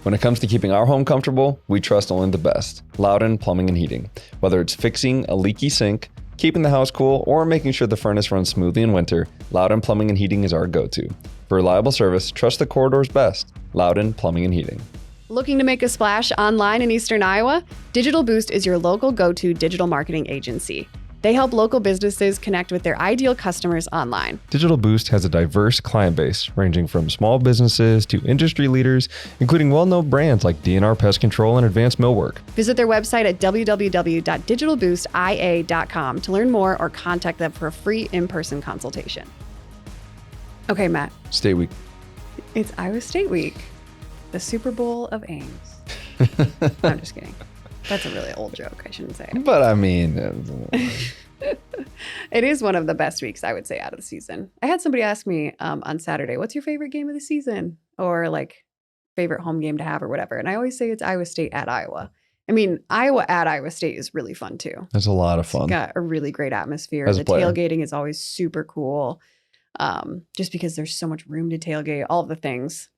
When it comes to keeping our home comfortable, we trust only the best. Loudon Plumbing and Heating. Whether it's fixing a leaky sink, keeping the house cool, or making sure the furnace runs smoothly in winter, Loudon Plumbing and Heating is our go-to. For reliable service, trust the corridor's best. Loudon Plumbing and Heating. Looking to make a splash online in Eastern Iowa? Digital Boost is your local go-to digital marketing agency. They help local businesses connect with their ideal customers online. Digital Boost has a diverse client base, ranging from small businesses to industry leaders, including well-known brands like DNR Pest Control and Advanced Millwork. Visit their website at www.digitalboostia.com to learn more or contact them for a free in-person consultation. Okay, Matt. State Week. It's Iowa State Week. The Super Bowl of Ames. I'm just kidding. That's a really old joke. I shouldn't say it. But I mean, it is one of the best weeks, I would say, out of the season. I had somebody ask me on Saturday, what's your favorite game of the season? Or like favorite home game to have or whatever. And I always say it's Iowa State at Iowa. I mean, Iowa at Iowa State is really fun too. That's a lot of fun. It's got a really great atmosphere. As a the player. tailgating is always super cool. Just because there's so much room to tailgate, all of the things.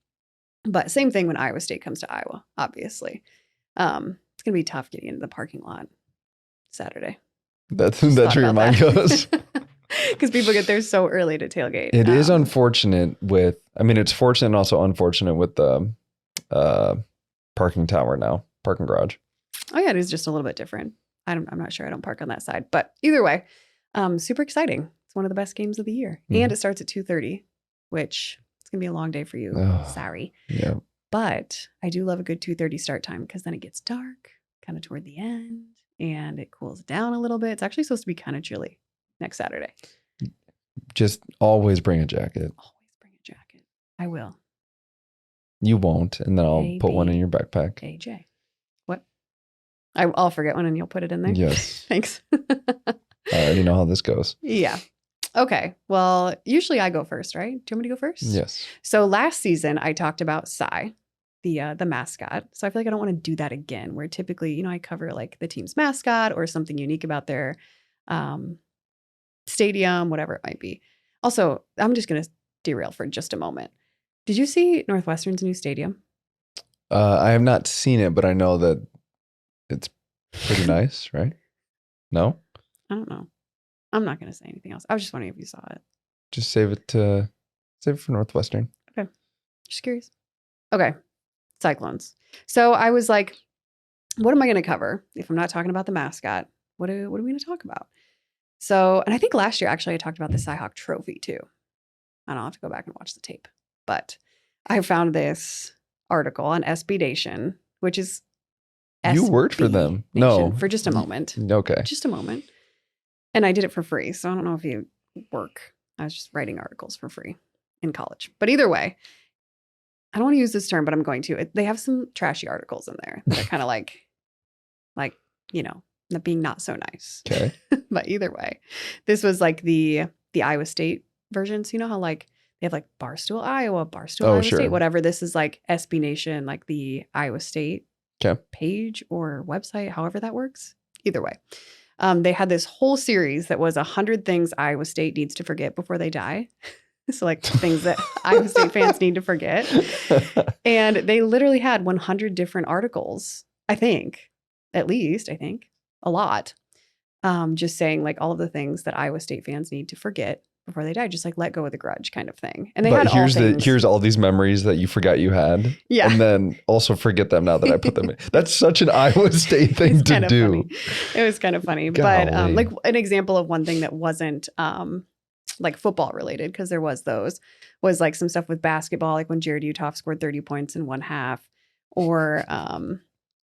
But same thing when Iowa State comes to Iowa, obviously. It's going to be tough getting into the parking lot Saturday. That's where your mind goes. Because people get there so early to tailgate. It is unfortunate it's fortunate and also unfortunate with the parking tower now, parking garage. Oh yeah, it is just a little bit different. I'm not sure. I don't park on that side. But either way, super exciting. It's one of the best games of the year. And it starts at 2:30, which it's going to be a long day for you. Oh, Sorry. Yeah. But I do love a good 2:30 start time because then it gets dark kind of toward the end and it cools down a little bit. It's actually supposed to be kind of chilly next Saturday. Just always bring a jacket. Always bring a jacket. I will. You won't, and then I'll put one in your backpack. AJ. What? I'll forget one and you'll put it in there? Yes. Thanks. I already know how this goes. Yeah. Okay. Well, usually I go first, right? Do you want me to go first? Yes. So last season I talked about Cy, the mascot. So I feel like I don't want to do that again, where typically, I cover like the team's mascot or something unique about their stadium, whatever it might be. Also, I'm just going to derail for just a moment. Did you see Northwestern's new stadium? I have not seen it, but I know that it's pretty nice, right? No? I don't know. I'm not going to say anything else. I was just wondering if you saw it. Just save it for Northwestern. Okay. Just curious. Okay. Cyclones. So I was like, what am I going to cover if I'm not talking about the mascot? What are we going to talk about? So, and I think last year, actually, I talked about the Cy-Hawk trophy too. I don't have to go back and watch the tape, but I found this article on SB Nation, which is You worked for them. No. For just a moment. Okay. Just a moment. And I did it for free. So I don't know if you work. I was just writing articles for free in college. But either way, I don't want to use this term, but I'm going to. They have some trashy articles in there that are kind of like, being not so nice. Okay. But either way, this was like the Iowa State version. So you know how like they have like Barstool Iowa, Barstool Iowa sure. State, whatever. This is like SB Nation, like the Iowa State Okay. page or website, however that works. Either way. They had this whole series that was 100 things Iowa State needs to forget before they die. So like things that Iowa State fans need to forget. And they literally had 100 different articles, I think, a lot. Just saying like all of the things that Iowa State fans need to forget before they die, just like let go of the grudge kind of thing. And they had here's all these memories that you forgot you had. Yeah. And then also forget them now that I put them in. That's such an Iowa State thing to do. Funny. It was kind of funny. Golly. But like an example of one thing that wasn't like football related, because there was was like some stuff with basketball, like when Jared Uthoff scored 30 points in one half, or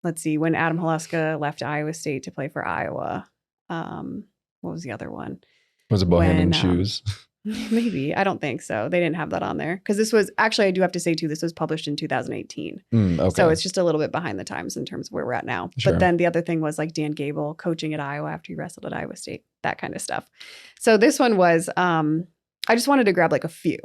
let's see, when Adam Haluska left Iowa State to play for Iowa. What was the other one? Was it Bohemian Shoes? Maybe. I don't think so. They didn't have that on there. Because this was, actually, I do have to say too, this was published in 2018. Okay. So it's just a little bit behind the times in terms of where we're at now. Sure. But then the other thing was like Dan Gable coaching at Iowa after he wrestled at Iowa State, that kind of stuff. So this one was, I just wanted to grab like a few.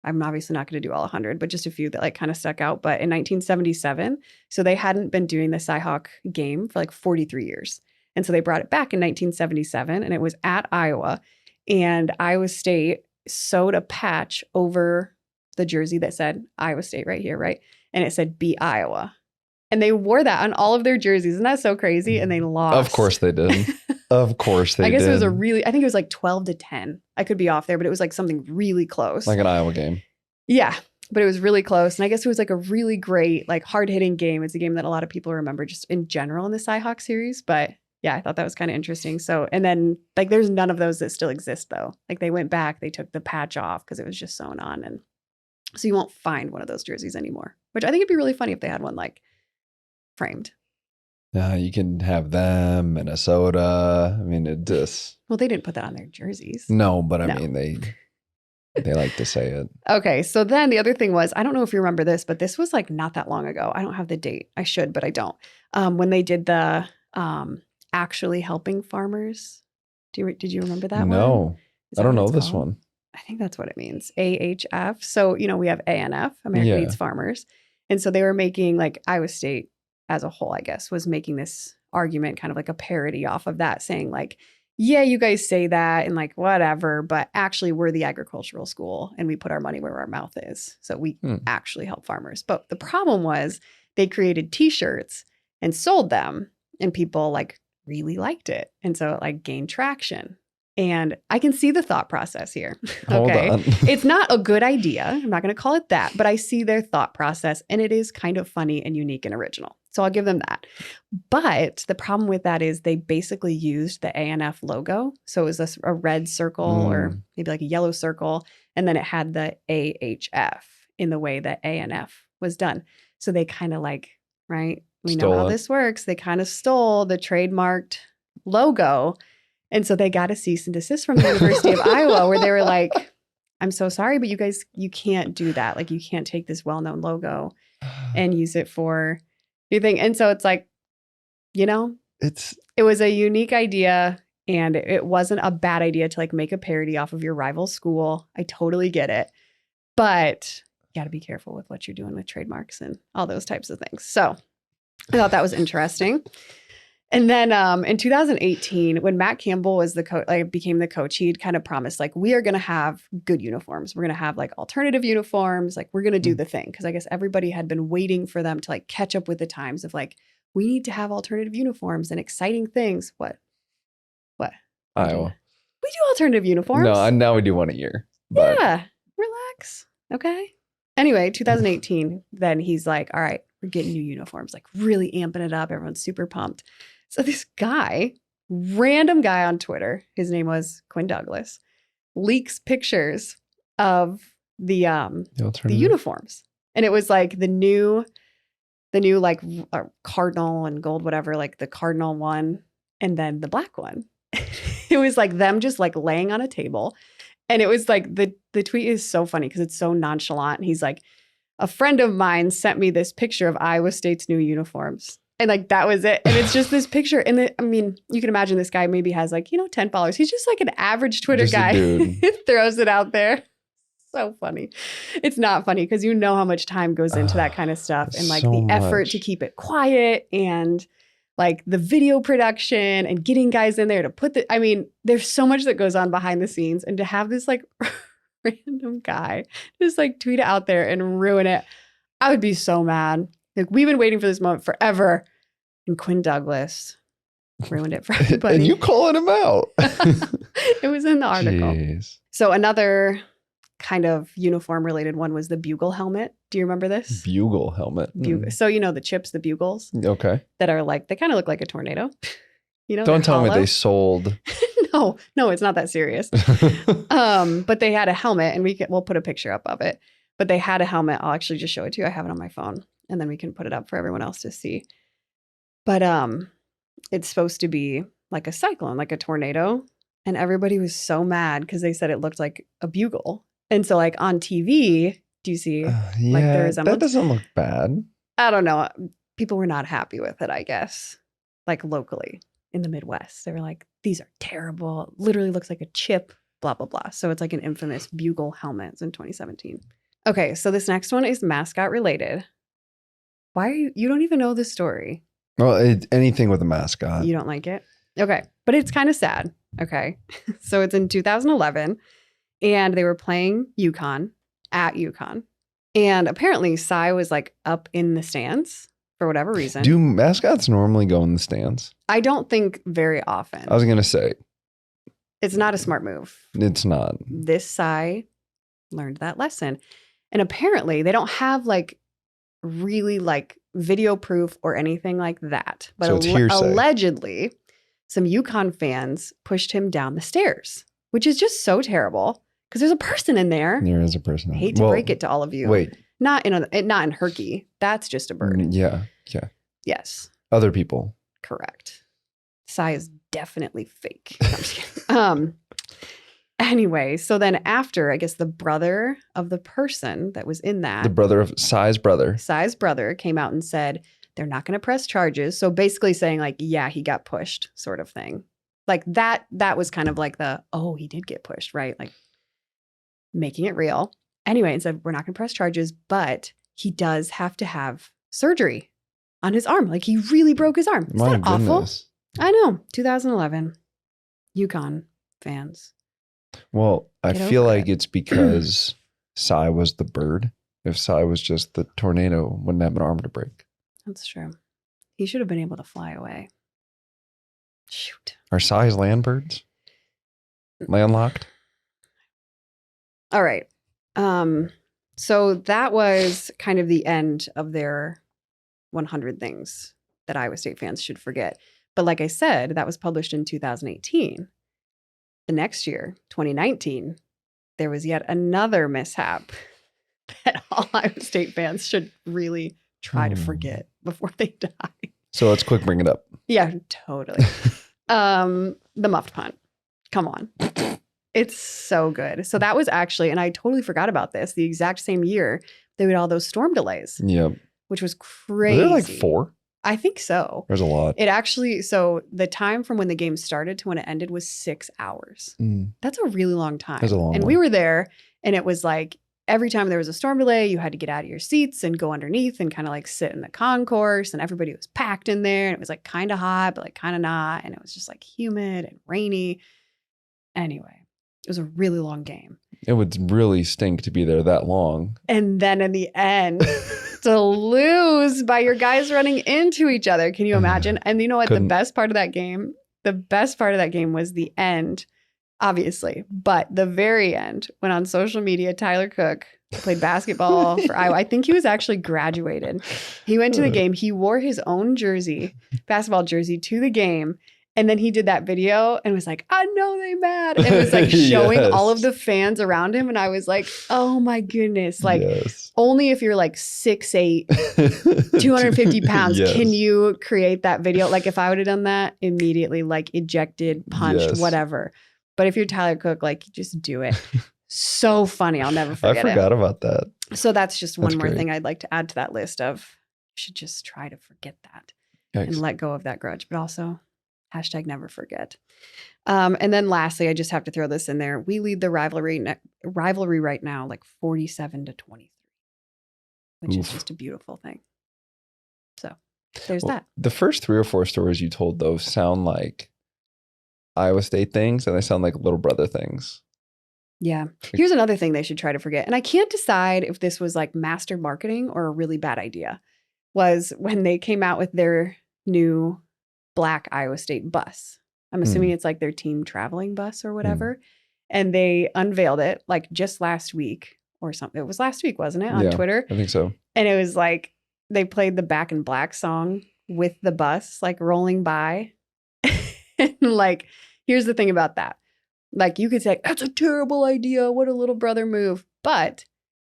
I'm obviously not going to do all 100, but just a few that like kind of stuck out. But in 1977, so they hadn't been doing the Cy-Hawk game for like 43 years. And so they brought it back in 1977 and it was at Iowa. And Iowa State sewed a patch over the jersey that said Iowa State right here, right? and it said "Beat Iowa." And they wore that on all of their jerseys. Isn't that so crazy? And they lost. Of course they did. Of course they did. I guess it was I think it was like 12-10. I could be off there, but it was like something really close. Like an Iowa game. Yeah, but it was really close. And I guess it was like a really great, like hard-hitting game. It's a game that a lot of people remember just in general in the Cy Hawk series. But yeah, I thought that was kind of interesting. So, and then like there's none of those that still exist though. Like they went back, they took the patch off because it was just sewn on. And so you won't find one of those jerseys anymore, which I think it'd be really funny if they had one like framed. Yeah, you can have them, Minnesota. I mean, it just. Well, they didn't put that on their jerseys. No, but I mean, they like to say it. Okay, so then the other thing was, I don't know if you remember this, but this was like not that long ago. I don't have the date. I should, but I don't. When they did the actually helping farmers. Did you remember that one? No, I don't know this one. I think that's what it means. AHF. So, we have ANF, American Needs Farmers. And so they were making like Iowa State as a whole, I guess, was making this argument, kind of like a parody off of that, saying like, yeah, you guys say that and like whatever, but actually we're the agricultural school and we put our money where our mouth is. So we actually help farmers. But the problem was they created t-shirts and sold them and people like really liked it. And so it like gained traction. And I can see the thought process here. Okay. Hold on. It's not a good idea. I'm not going to call it that, but I see their thought process and it is kind of funny and unique and original. So I'll give them that. But the problem with that is they basically used the ANF logo. So it was a red circle or maybe like a yellow circle. And then it had the AHF in the way that ANF was done. So they kind of like, right? We know how this works. They kind of stole the trademarked logo. And so they got a cease and desist from the University of Iowa where they were like, I'm so sorry, but you guys, you can't do that. Like you can't take this well-known logo and use it for your thing. And so it's like, it was a unique idea and it wasn't a bad idea to like make a parody off of your rival school. I totally get it. But you got to be careful with what you're doing with trademarks and all those types of things. So I thought that was interesting. And then in 2018, when Matt Campbell was the coach, like became the coach, he'd kind of promised like, we are going to have good uniforms. We're going to have like alternative uniforms. Like we're going to do the thing. Because I guess everybody had been waiting for them to like catch up with the times of like, we need to have alternative uniforms and exciting things. What? Iowa. We do alternative uniforms. No, now we do one a year. But. Yeah. Relax. Okay. Anyway, 2018, then he's like, all right, we're getting new uniforms, like really amping it up. Everyone's super pumped. So this guy, random guy on Twitter, his name was Quinn Douglas, leaks pictures of the uniforms. And it was like the new like cardinal and gold, whatever, like the cardinal one and then the black one. It was like them just like laying on a table. And it was like the tweet is so funny because it's so nonchalant. And he's like, a friend of mine sent me this picture of Iowa State's new uniforms. And like, that was it. And it's just this picture. And you can imagine this guy maybe has like, 10 followers. He's just like an average Twitter guy. Throws it out there. So funny. It's not funny because you know how much time goes into that kind of stuff. And like the effort to keep it quiet and like the video production and getting guys in there to put there's so much that goes on behind the scenes. And to have this like random guy just like tweet it out there and ruin it, I would be so mad. Like we've been waiting for this moment forever. And Quinn Douglas ruined it for everybody. And you calling him out. It was in the article. Jeez. So another kind of uniform related one was the bugle helmet. Do you remember this? Bugle helmet. So the chips, the bugles. Okay. That are like, they kind of look like a tornado. Don't tell me they sold. No, it's not that serious. But they had a helmet and we'll put a picture up of it. But they had a helmet. I'll actually just show it to you. I have it on my phone. And then we can put it up for everyone else to see. But it's supposed to be like a cyclone, like a tornado. And everybody was so mad because they said it looked like a bugle. And so like on TV, do you see like the resemblance? That doesn't look bad. I don't know. People were not happy with it, I guess. Like locally in the Midwest. They were like, these are terrible. Literally looks like a chip, blah, blah, blah. So it's like an infamous bugle helmet. It's in 2017. Okay, so this next one is mascot related. Why are you don't even know the story. Well, anything with a mascot. You don't like it? Okay. But it's kind of sad. Okay. So it's in 2011 and they were playing UConn at UConn. And apparently Cy was like up in the stands for whatever reason. Do mascots normally go in the stands? I don't think very often. I was going to say. It's not a smart move. It's not. This Cy learned that lesson. And apparently they don't have like really like video proof or anything like that. But So it's hearsay. Allegedly, some UConn fans pushed him down the stairs, which is just so terrible because there's a person in there. There is a person. I hate to break it to all of you. Wait. Not in Herky. That's just a bird. Yeah. Yes. Other people. Correct. Cy is definitely fake. No, I'm just kidding. Anyway, so then after, I guess the brother of the person that was in that. The brother of Cy's brother. Cy's brother came out and said, they're not going to press charges. So basically saying like, yeah, he got pushed sort of thing. Like that was kind of like he did get pushed, right? Like making it real. Anyway, and said, we're not going to press charges, but he does have to have surgery on his arm. Like he really broke his arm. Is that awful? I know. 2011. UConn fans. Well, I Get feel over like it. it's because Cy was the bird. If Cy was just the tornado, wouldn't have an arm to break. That's true. He should have been able to fly away. Shoot. Are Cy's land birds landlocked? All right. So that was kind of the end of their 100 things that Iowa State fans should forget. But like I said, that was published in 2018. The next year, 2019, there was yet another mishap that all Iowa State fans should really try to forget before they die. So let's quick bring it up. Yeah, totally. The muffed punt. Come on. It's so good. So that was actually, and I totally forgot about this, the exact same year they had all those storm delays. Yep. Which was crazy. Were there like 4? I think so. There's a lot. It actually, so the time from when the game started to when it ended was 6 hours. That's a really long time. That's a long And one. we were there and it was like every time there was a storm delay, you had to get out of your seats and go underneath and kind of like sit in the concourse, and everybody was packed in there, and it was like kind of hot, but like kind of not. And it was just like humid and rainy. Anyway, it was a really long game. It would really stink to be there that long. And then in the end, to lose by your guys running into each other. Can you imagine? And you know what? The best part of that game was the end, obviously. But the very end, when on social media, Tyler Cook played basketball for Iowa. I think he was actually graduated. He went to the game. He wore his own jersey, basketball jersey, to the game. And then he did that video and was like, I know they mad. And it was like showing all of the fans around him. And I was like, oh my goodness. Like only if you're like 6'8", 250 pounds, can you create that video? Like if I would have done that, immediately like ejected, punched, whatever. But if you're Tyler Cook, like just do it. So funny. I'll never forget it. I forgot about that. So that's just one more thing I'd like to add to that list of you should just try to forget that and let go of that grudge. But also hashtag never forget. And then lastly, I just have to throw this in there. We lead the rivalry right now, like 47-23, which is just a beautiful thing. So there's that. The first 3 or 4 stories you told, though, sound like Iowa State things, and they sound like little brother things. Yeah. Here's another thing they should try to forget. And I can't decide if this was like master marketing or a really bad idea, was when they came out with their new black Iowa State bus. I'm assuming it's like their team traveling bus or whatever. And they unveiled it like just last week or something. It was last week, wasn't it? On Twitter. I think so. And it was like they played the Back in Black song with the bus like rolling by. And like, here's the thing about that. Like you could say, that's a terrible idea. What a little brother move. But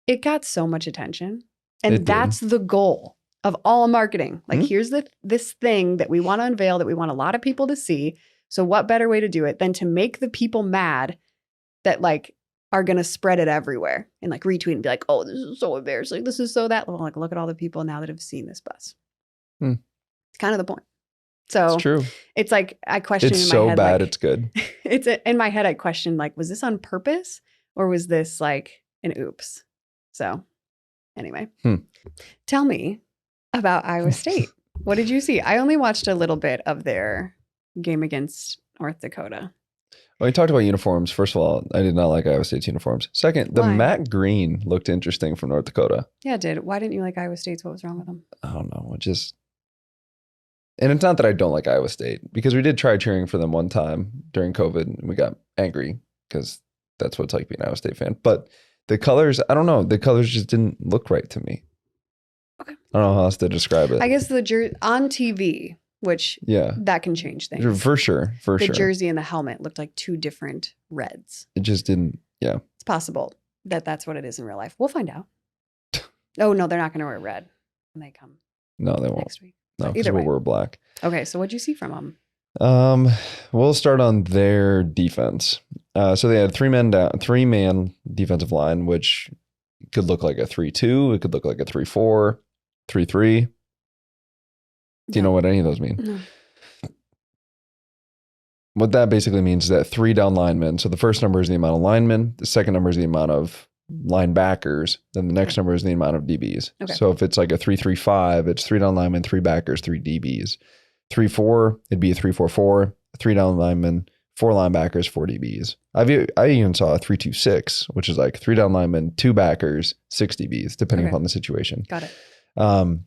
it got so much attention. And that's the goal of all marketing. Like here's this thing that we want to unveil that we want a lot of people to see. So what better way to do it than to make the people mad that like are going to spread it everywhere and like retweet and be like, oh, this is so embarrassing. This is so that. Well, like look at all the people now that have seen this bus. It's kind of the point. So it's true. It's like I question it's in my head. So bad, like, it's good. In my head, I questioned like, was this on purpose or was this like an oops? So anyway, tell me about Iowa State. What did you see? I only watched a little bit of their game against North Dakota. Well, you talked about uniforms. First of all, I did not like Iowa State's uniforms. Second, the Why? matte green looked interesting from North Dakota. Yeah, it did. Why didn't you like Iowa State's? What was wrong with them? I don't know. And it's not that I don't like Iowa State, because we did try cheering for them one time during COVID and we got angry because that's what it's like being an Iowa State fan. But the colors, I don't know. The colors just didn't look right to me. Okay. I don't know how else to describe it. I guess on TV, which that can change things. For sure. The jersey and the helmet looked like two different reds. It just didn't, It's possible that that's what it is in real life. We'll find out. Oh, no, they're not going to wear red when they come. No, they won't. Next week. No, So because either we'll way. wear black. Okay, so what'd you see from them? We'll start on their defense. So they had three-man defensive line, which could look like a 3-2. It could look like a 3-4, 3-3. Do you know what any of those mean? No. What that basically means is that 3 down linemen. So the first number is the amount of linemen. The second number is the amount of linebackers. Then the next number is the amount of DBs. Okay. So if it's like a 3-3-5, it's 3 down linemen, 3 backers, 3 DBs. 3-4, it'd be a 3-4-4, 3 down linemen, 4 linebackers, 4 DBs. I even saw a 3-2-6, which is like 3 down linemen, 2 backers, 6 DBs, depending upon the situation. Got it.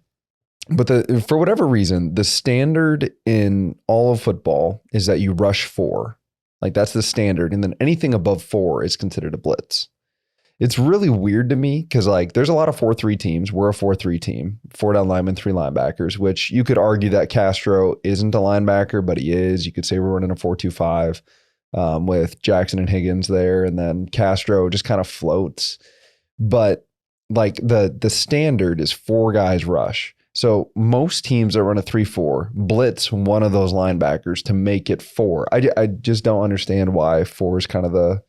But for whatever reason, the standard in all of football is that you rush 4. Like that's the standard. And then anything above 4 is considered a blitz. It's really weird to me because like there's a lot of 4-3 teams. We're a 4-3 team, 4 down linemen, 3 linebackers, which you could argue that Castro isn't a linebacker, but he is. You could say we're running a 4-2-5 with Jackson and Higgins there. And then Castro just kind of floats. But like the standard is 4 guys rush. So most teams that run a 3-4 blitz one of those linebackers to make it 4. I just don't understand why 4 is kind of the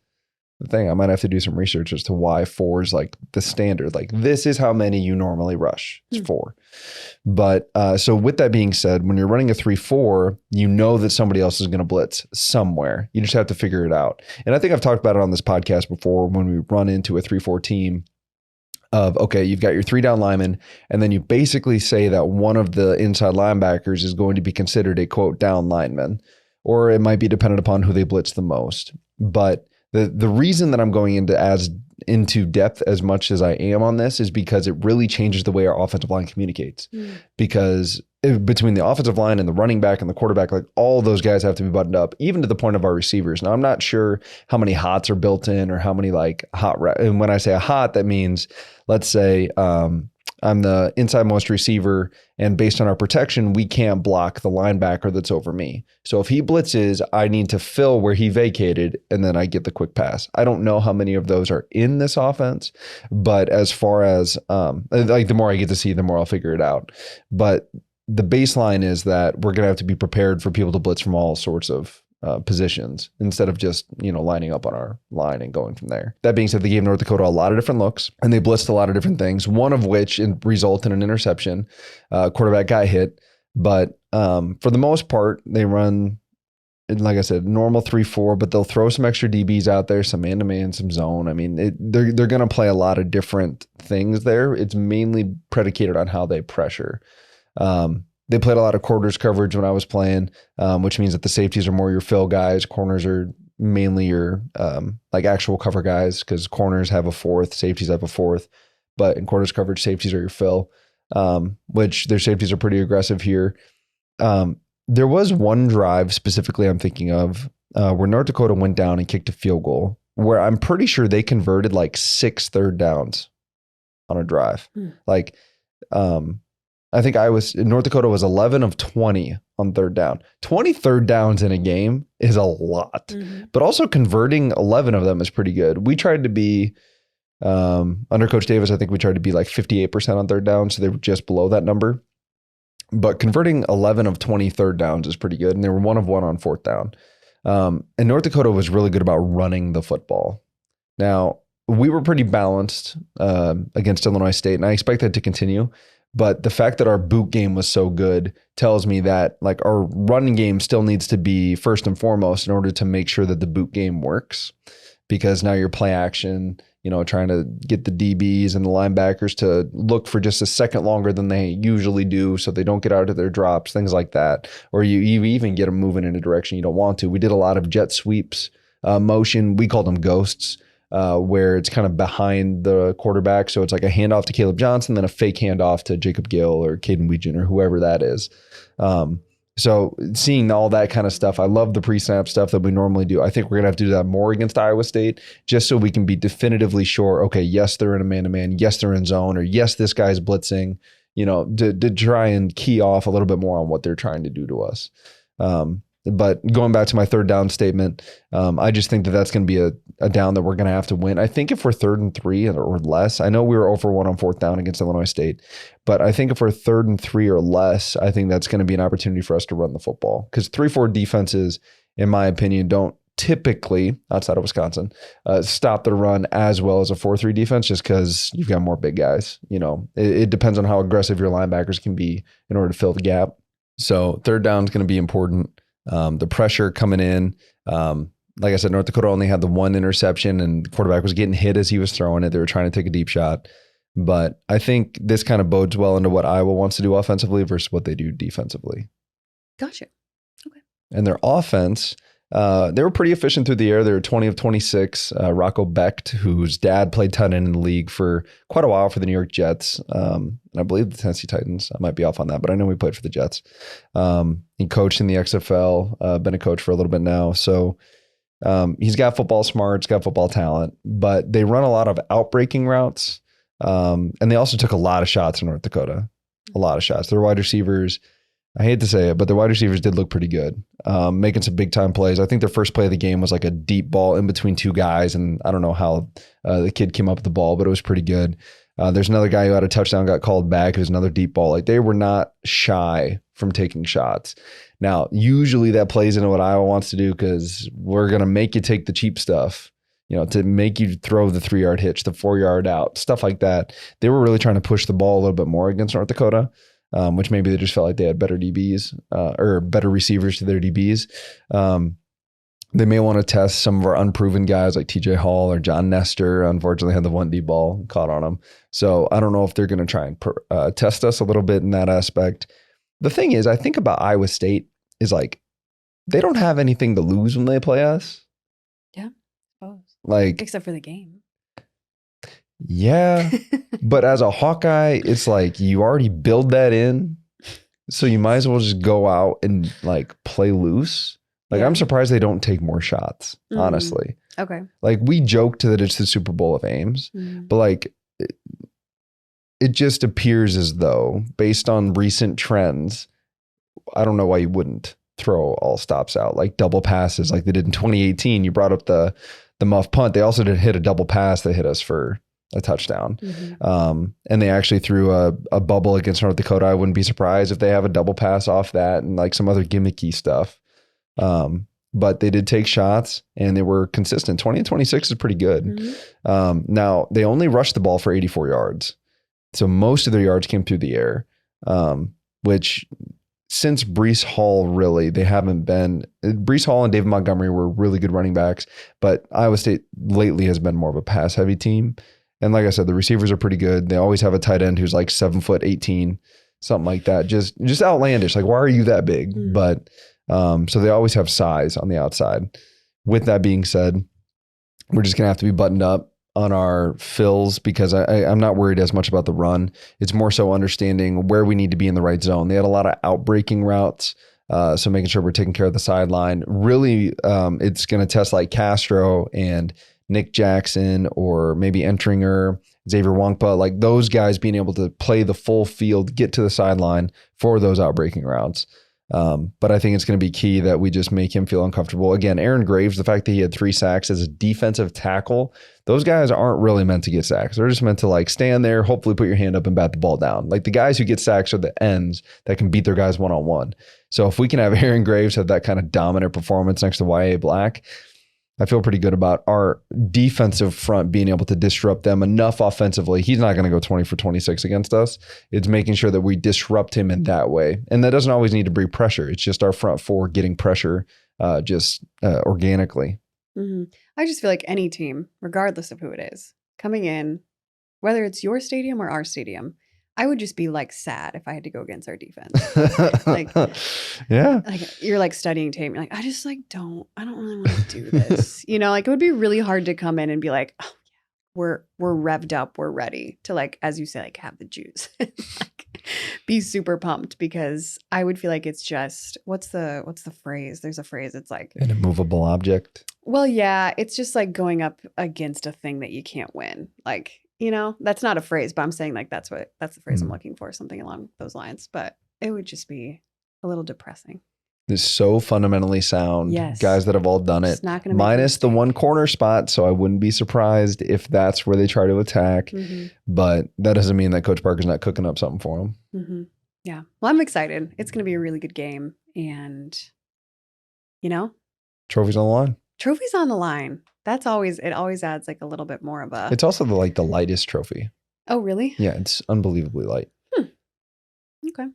thing. I might have to do some research as to why 4 is like the standard. Like this is how many you normally rush. It's 4. But so with that being said, when you're running a 3-4, you know that somebody else is going to blitz somewhere. You just have to figure it out. And I think I've talked about it on this podcast before when we run into a 3-4 team of, okay, you've got your 3 down linemen, and then you basically say that one of the inside linebackers is going to be considered a quote down lineman, or it might be dependent upon who they blitz the most. But the reason that I'm going into depth as much as I am on this is because it really changes the way our offensive line communicates. Because between the offensive line and the running back and the quarterback, like all those guys have to be buttoned up, even to the point of our receivers. Now, I'm not sure how many hots are built in or how many like and when I say a hot, that means, let's say, I'm the inside most receiver, and based on our protection, we can't block the linebacker that's over me. So if he blitzes, I need to fill where he vacated, and then I get the quick pass. I don't know how many of those are in this offense, but as far as like the more I get to see, the more I'll figure it out. But the baseline is that we're going to have to be prepared for people to blitz from all sorts of positions instead of just, lining up on our line and going from there. That being said, they gave North Dakota a lot of different looks and they blitzed a lot of different things, one of which result in an interception. Quarterback got hit, but for the most part, they run, like I said, normal 3-4, but they'll throw some extra DBs out there, some man-to-man, some zone. I mean, they're going to play a lot of different things there. It's mainly predicated on how they pressure. They played a lot of quarters coverage when I was playing, which means that the safeties are more your fill guys. Corners are mainly your like actual cover guys, because corners have a 4th, safeties have a 4th. But in quarters coverage, safeties are your fill, which their safeties are pretty aggressive here. There was one drive specifically I'm thinking of where North Dakota went down and kicked a field goal, where I'm pretty sure they converted like 6 third downs on a drive. Like, I think North Dakota was 11 of 20 on third down. 20 third downs in a game is a lot, but also converting 11 of them is pretty good. We tried to be, under Coach Davis, I think we tried to be like 58% on third down. So they were just below that number, but converting 11 of 20 third downs is pretty good. And they were 1 of 1 on 4th down. And North Dakota was really good about running the football. Now, we were pretty balanced against Illinois State, and I expect that to continue. But the fact that our boot game was so good tells me that like our running game still needs to be first and foremost in order to make sure that the boot game works, because now your play action, trying to get the DBs and the linebackers to look for just a second longer than they usually do so they don't get out of their drops, things like that. Or you even get them moving in a direction you don't want to. We did a lot of jet sweeps, motion. We called them ghosts, where it's kind of behind the quarterback. So it's like a handoff to Caleb Johnson, then a fake handoff to Jacob Gill or Caden Weegan or whoever that is. So seeing all that kind of stuff, I love the pre-snap stuff that we normally do. I think we're going to have to do that more against Iowa State just so we can be definitively sure, okay, yes, they're in a man-to-man. Yes, they're in zone. Or yes, this guy's blitzing, to try and key off a little bit more on what they're trying to do to us. But going back to my third down statement, I just think that that's going to be a down that we're going to have to win. I think if we're 3rd and 3 or less, I know we were 0 for 1 on 4th down against Illinois State, but I think if we're 3rd and 3 or less, I think that's going to be an opportunity for us to run the football. Because 3-4 defenses, in my opinion, don't typically, outside of Wisconsin, stop the run as well as a 4-3 defense just because you've got more big guys. It depends on how aggressive your linebackers can be in order to fill the gap. So 3rd down is going to be important. The pressure coming in, like I said, North Dakota only had the 1 interception and the quarterback was getting hit as he was throwing it. They were trying to take a deep shot. But I think this kind of bodes well into what Iowa wants to do offensively versus what they do defensively. Gotcha. Okay. And their offense, they were pretty efficient through the air. They were 20 of 26. Rocco Becht, whose dad played tight end in the league for quite a while for the New York Jets. And I believe the Tennessee Titans. I might be off on that, but I know he played for the Jets. He coached in the XFL, been a coach for a little bit now. So he's got football smarts, got football talent, but they run a lot of outbreaking routes. And they also took a lot of shots in North Dakota, a lot of shots. Their wide receivers, I hate to say it, but their wide receivers did look pretty good, making some big time plays. I think their first play of the game was like a deep ball in between 2 guys. And I don't know how the kid came up with the ball, but it was pretty good. There's another guy who had a touchdown, got called back. It was another deep ball. Like they were not shy from taking shots. Now, usually that plays into what Iowa wants to do because we're going to make you take the cheap stuff, to make you throw the 3-yard hitch, the 4-yard out, stuff like that. They were really trying to push the ball a little bit more against North Dakota, which maybe they just felt like they had better DBs or better receivers to their DBs. They may want to test some of our unproven guys like TJ Hall or John Nestor. Unfortunately, had the 1 deep ball caught on him. So I don't know if they're going to try and test us a little bit in that aspect. The thing is, I think about Iowa State is like, they don't have anything to lose when they play us. Yeah, I suppose. Like, except for the game. Yeah. But as a Hawkeye, it's like you already build that in. So you might as well just go out and like play loose. Like, I'm surprised they don't take more shots, honestly. Okay. Like, we joked that it's the Super Bowl of Ames, but like, it just appears as though, based on recent trends, I don't know why you wouldn't throw all stops out, like double passes like they did in 2018. You brought up the muff punt. They also did hit a double pass that hit us for a touchdown. And they actually threw a bubble against North Dakota. I wouldn't be surprised if they have a double pass off that and like some other gimmicky stuff. But they did take shots and they were consistent. 20 and 26 is pretty good. Now they only rushed the ball for 84 yards. So most of their yards came through the air, which since Breece Hall, really, they haven't been. Breece Hall and David Montgomery were really good running backs, but Iowa State lately has been more of a pass heavy team. And like I said, the receivers are pretty good. They always have a tight end who's like 7'18", something like that. Just outlandish. Like, why are you that big? But so they always have size on the outside. With that being said, we're just gonna have to be buttoned up on our fills because I'm not worried as much about the run. It's more so understanding where we need to be in the right zone. They had a lot of outbreaking routes. So making sure we're taking care of the sideline. Really, it's going to test like Castro and Nick Jackson or maybe Entringer, Xavier Wongpa, like those guys being able to play the full field, get to the sideline for those outbreaking routes. But I think it's going to be key that we just make him feel uncomfortable. Again, Aaron Graves, the fact that he had 3 sacks as a defensive tackle, those guys aren't really meant to get sacks. They're just meant to like stand there, hopefully put your hand up and bat the ball down. Like the guys who get sacks are the ends that can beat their guys one-on-one. So if we can have Aaron Graves have that kind of dominant performance next to Y.A. Black, I feel pretty good about our defensive front being able to disrupt them enough offensively. He's not going to go 20 for 26 against us. It's making sure that we disrupt him in that way. And that doesn't always need to bring pressure. It's just our front four getting pressure organically. I just feel like any team, regardless of who it is, coming in, whether it's your stadium or our stadium, I would just be like sad if I had to go against our defense. Like, yeah. Like you're like studying tape. You're like, I just like I don't really want to do this. You know, like it would be really hard to come in and be like, oh yeah, we're revved up, we're ready to like, as you say, like have the juice. Like be super pumped because I would feel like it's just what's the phrase? There's a phrase. It's like An immovable object. well, yeah, it's just like going up against a thing that you can't win. Like, you know, that's not a phrase, but I'm saying like that's the phrase I'm looking for, something along those lines. But it would just be a little depressing. Is so fundamentally sound. Yes. Guys that have all done it. Just not gonna make Minus the mistake. one corner spot. So I wouldn't be surprised if that's where they try to attack. Mm-hmm. But that doesn't mean that Coach Parker's not cooking up something for them. Mm-hmm. Yeah. Well, I'm excited. It's going to be a really good game. And, you know, Trophies on the line. trophies on the line. It always adds like a little bit more of a. It's also the lightest trophy. Oh, really? Yeah, it's unbelievably light. Okay.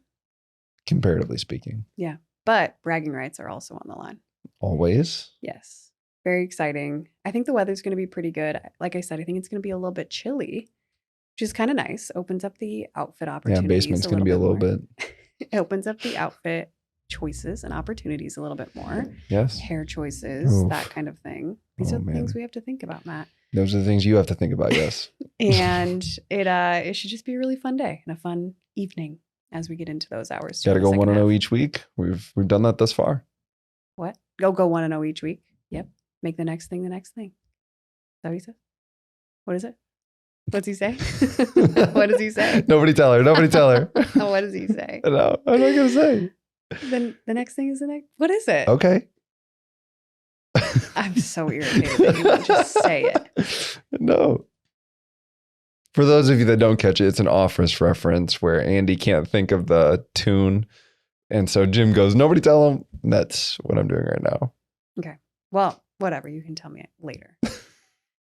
Comparatively speaking. Yeah. But bragging rights are also on the line. Always. Yes. Very exciting. I think the weather's going to be pretty good. Like I said, I think it's going to be a little bit chilly, which is kind of nice. Opens up the outfit Yeah, opportunities. basement's going to be a little bit. It opens up the outfit choices and opportunities a little bit more. Yes. Hair choices, Oof. that kind of thing. These are the things we have to think about, Matt. Those are the things you have to think about, yes. And it should just be a really fun day and a fun evening as we get into those hours. Got to go 1-0 each week. We've done that thus far. What? Go 1-0 each week. Yep. Make the next thing the next thing. Is that what he said? What is it? What's he say? What does he say? Nobody tell her. Nobody tell her. What does he say? No, I'm not going to say. Then the next thing is the next. What is it? Okay. I'm so irritated that you won't just say it. No. For those of you that don't catch it, it's an Office reference where Andy can't think of the tune. And so Jim goes, nobody tell him. And that's what I'm doing right now. Okay. Well, whatever. You can tell me later.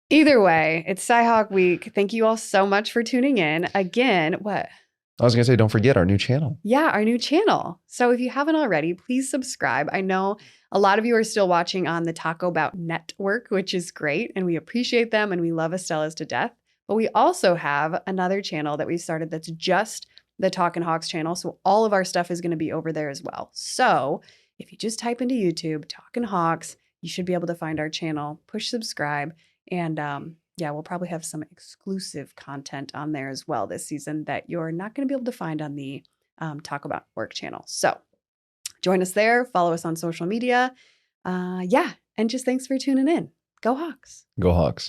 Either way, it's Cyhawk week. Thank you all so much for tuning in. Again, what? I was going to say, don't forget our new channel. Yeah, our new channel. So if you haven't already, please subscribe. I know a lot of you are still watching on the Taco-Bout network, which is great. And we appreciate them and we love Estella's to death. But we also have another channel that we started that's just the Talkin Hawks channel. So all of our stuff is going to be over there as well. So if you just type into YouTube, Talkin Hawks, you should be able to find our channel, push subscribe. And yeah, we'll probably have some exclusive content on there as well this season that you're not going to be able to find on the Taco-Bout work channel. So join us there. Follow us on social media. Yeah. And just thanks for tuning in. Go Hawks. Go Hawks.